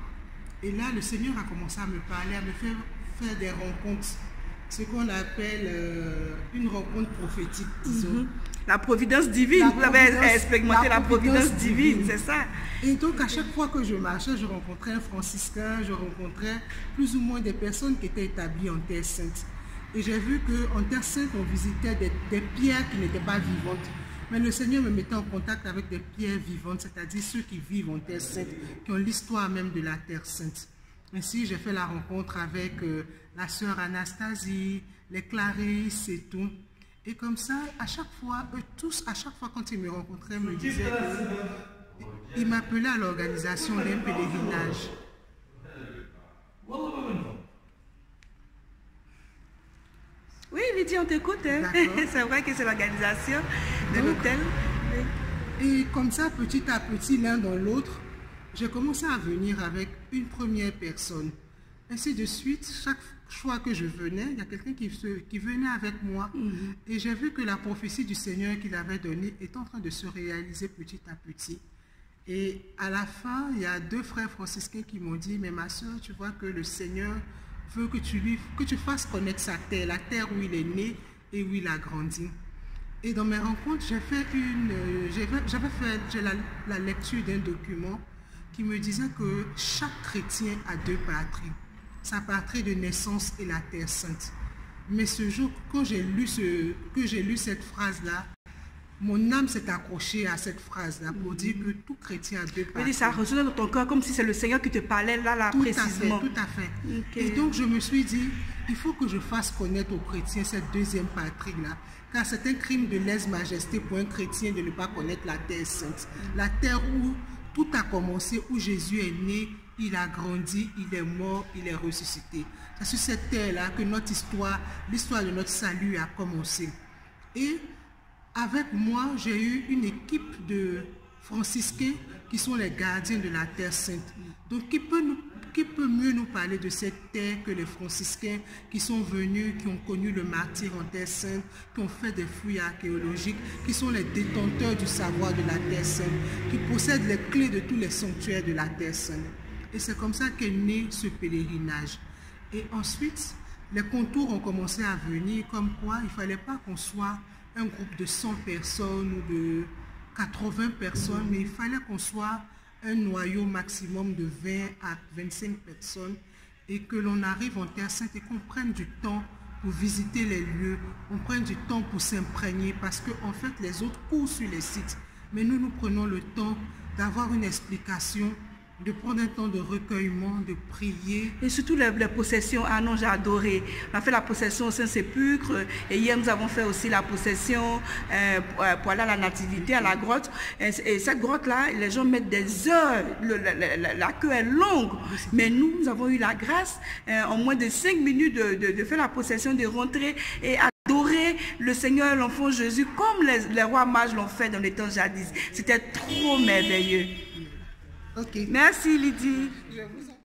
S10: et là, le Seigneur a commencé à me parler, à me faire des rencontres. Ce qu'on appelle une rencontre prophétique, disons.
S1: La providence divine, vous avez expérimenté la providence divine, c'est ça.
S10: Et donc à chaque fois que je marchais, je rencontrais un franciscain, je rencontrais plus ou moins des personnes qui étaient établies en terre sainte. Et j'ai vu qu'en terre sainte, on visitait des pierres qui n'étaient pas vivantes. Mais le Seigneur me mettait en contact avec des pierres vivantes, c'est-à-dire ceux qui vivent en terre sainte, qui ont l'histoire même de la terre sainte. Ainsi, j'ai fait la rencontre avec la sœur Anastasie, les Clarisse et tout. Et comme ça, à chaque fois, eux tous, à chaque fois quand ils me rencontraient, me disaient qu'ils m'appelaient à l'organisation d'un pèlerinage.
S1: Oui, Lydie, on t'écoute. Hein? C'est vrai que c'est l'organisation de l'hôtel.
S10: Et comme ça, petit à petit, l'un dans l'autre, j'ai commencé à venir avec une première personne. Ainsi de suite, chaque fois que je venais, il y a quelqu'un qui venait avec moi. Et j'ai vu que la prophétie du Seigneur qu'il avait donnée est en train de se réaliser petit à petit. Et à la fin, il y a deux frères franciscains qui m'ont dit, mais ma soeur, tu vois que le Seigneur veut que tu fasses connaître sa terre, la terre où il est né et où il a grandi. Et dans mes rencontres, j'avais fait la lecture d'un document qui me disait que chaque chrétien a deux patries. Sa patrie de naissance est la terre sainte. Mais ce jour, quand j'ai lu cette phrase-là, mon âme s'est accrochée à cette phrase-là pour dire que tout chrétien a deux patries.
S1: Ça résonne dans ton cœur comme si c'est le Seigneur qui te parlait là précisément.
S10: Tout à fait. Okay. Et donc je me suis dit, il faut que je fasse connaître aux chrétiens cette deuxième patrie-là. Car c'est un crime de lèse-majesté pour un chrétien de ne pas connaître la terre sainte. La terre où tout a commencé, où Jésus est né il a grandi, il est mort, il est ressuscité. C'est sur cette terre-là que notre histoire, l'histoire de notre salut a commencé. Et avec moi, j'ai eu une équipe de franciscains qui sont les gardiens de la Terre Sainte. Donc, qui peut mieux nous parler de cette terre que les franciscains qui sont venus, qui ont connu le martyre en Terre Sainte, qui ont fait des fouilles archéologiques, qui sont les détenteurs du savoir de la Terre Sainte, qui possèdent les clés de tous les sanctuaires de la Terre Sainte. Et c'est comme ça qu'est né ce pèlerinage. Et ensuite, les contours ont commencé à venir, comme quoi il ne fallait pas qu'on soit un groupe de 100 personnes ou de 80 personnes, mais il fallait qu'on soit un noyau maximum de 20 à 25 personnes et que l'on arrive en Terre Sainte et qu'on prenne du temps pour visiter les lieux, on prenne du temps pour s'imprégner parce qu'en fait les autres courent sur les sites, mais nous prenons le temps d'avoir une explication, de prendre un temps de recueillement, de prier.
S1: Et surtout les possessions, ah non, j'ai adoré. On a fait la possession au Saint-Sépulcre et hier nous avons fait aussi la possession pour aller à la Nativité, à la grotte. Et cette grotte-là, les gens mettent des heures, la queue est longue. Mais nous avons eu la grâce en moins de 5 minutes de faire la possession, de rentrer et adorer le Seigneur, l'enfant Jésus, comme les rois mages l'ont fait dans les temps jadis. C'était trop merveilleux.
S10: Okay.
S1: Merci Lydie.
S10: Je vous en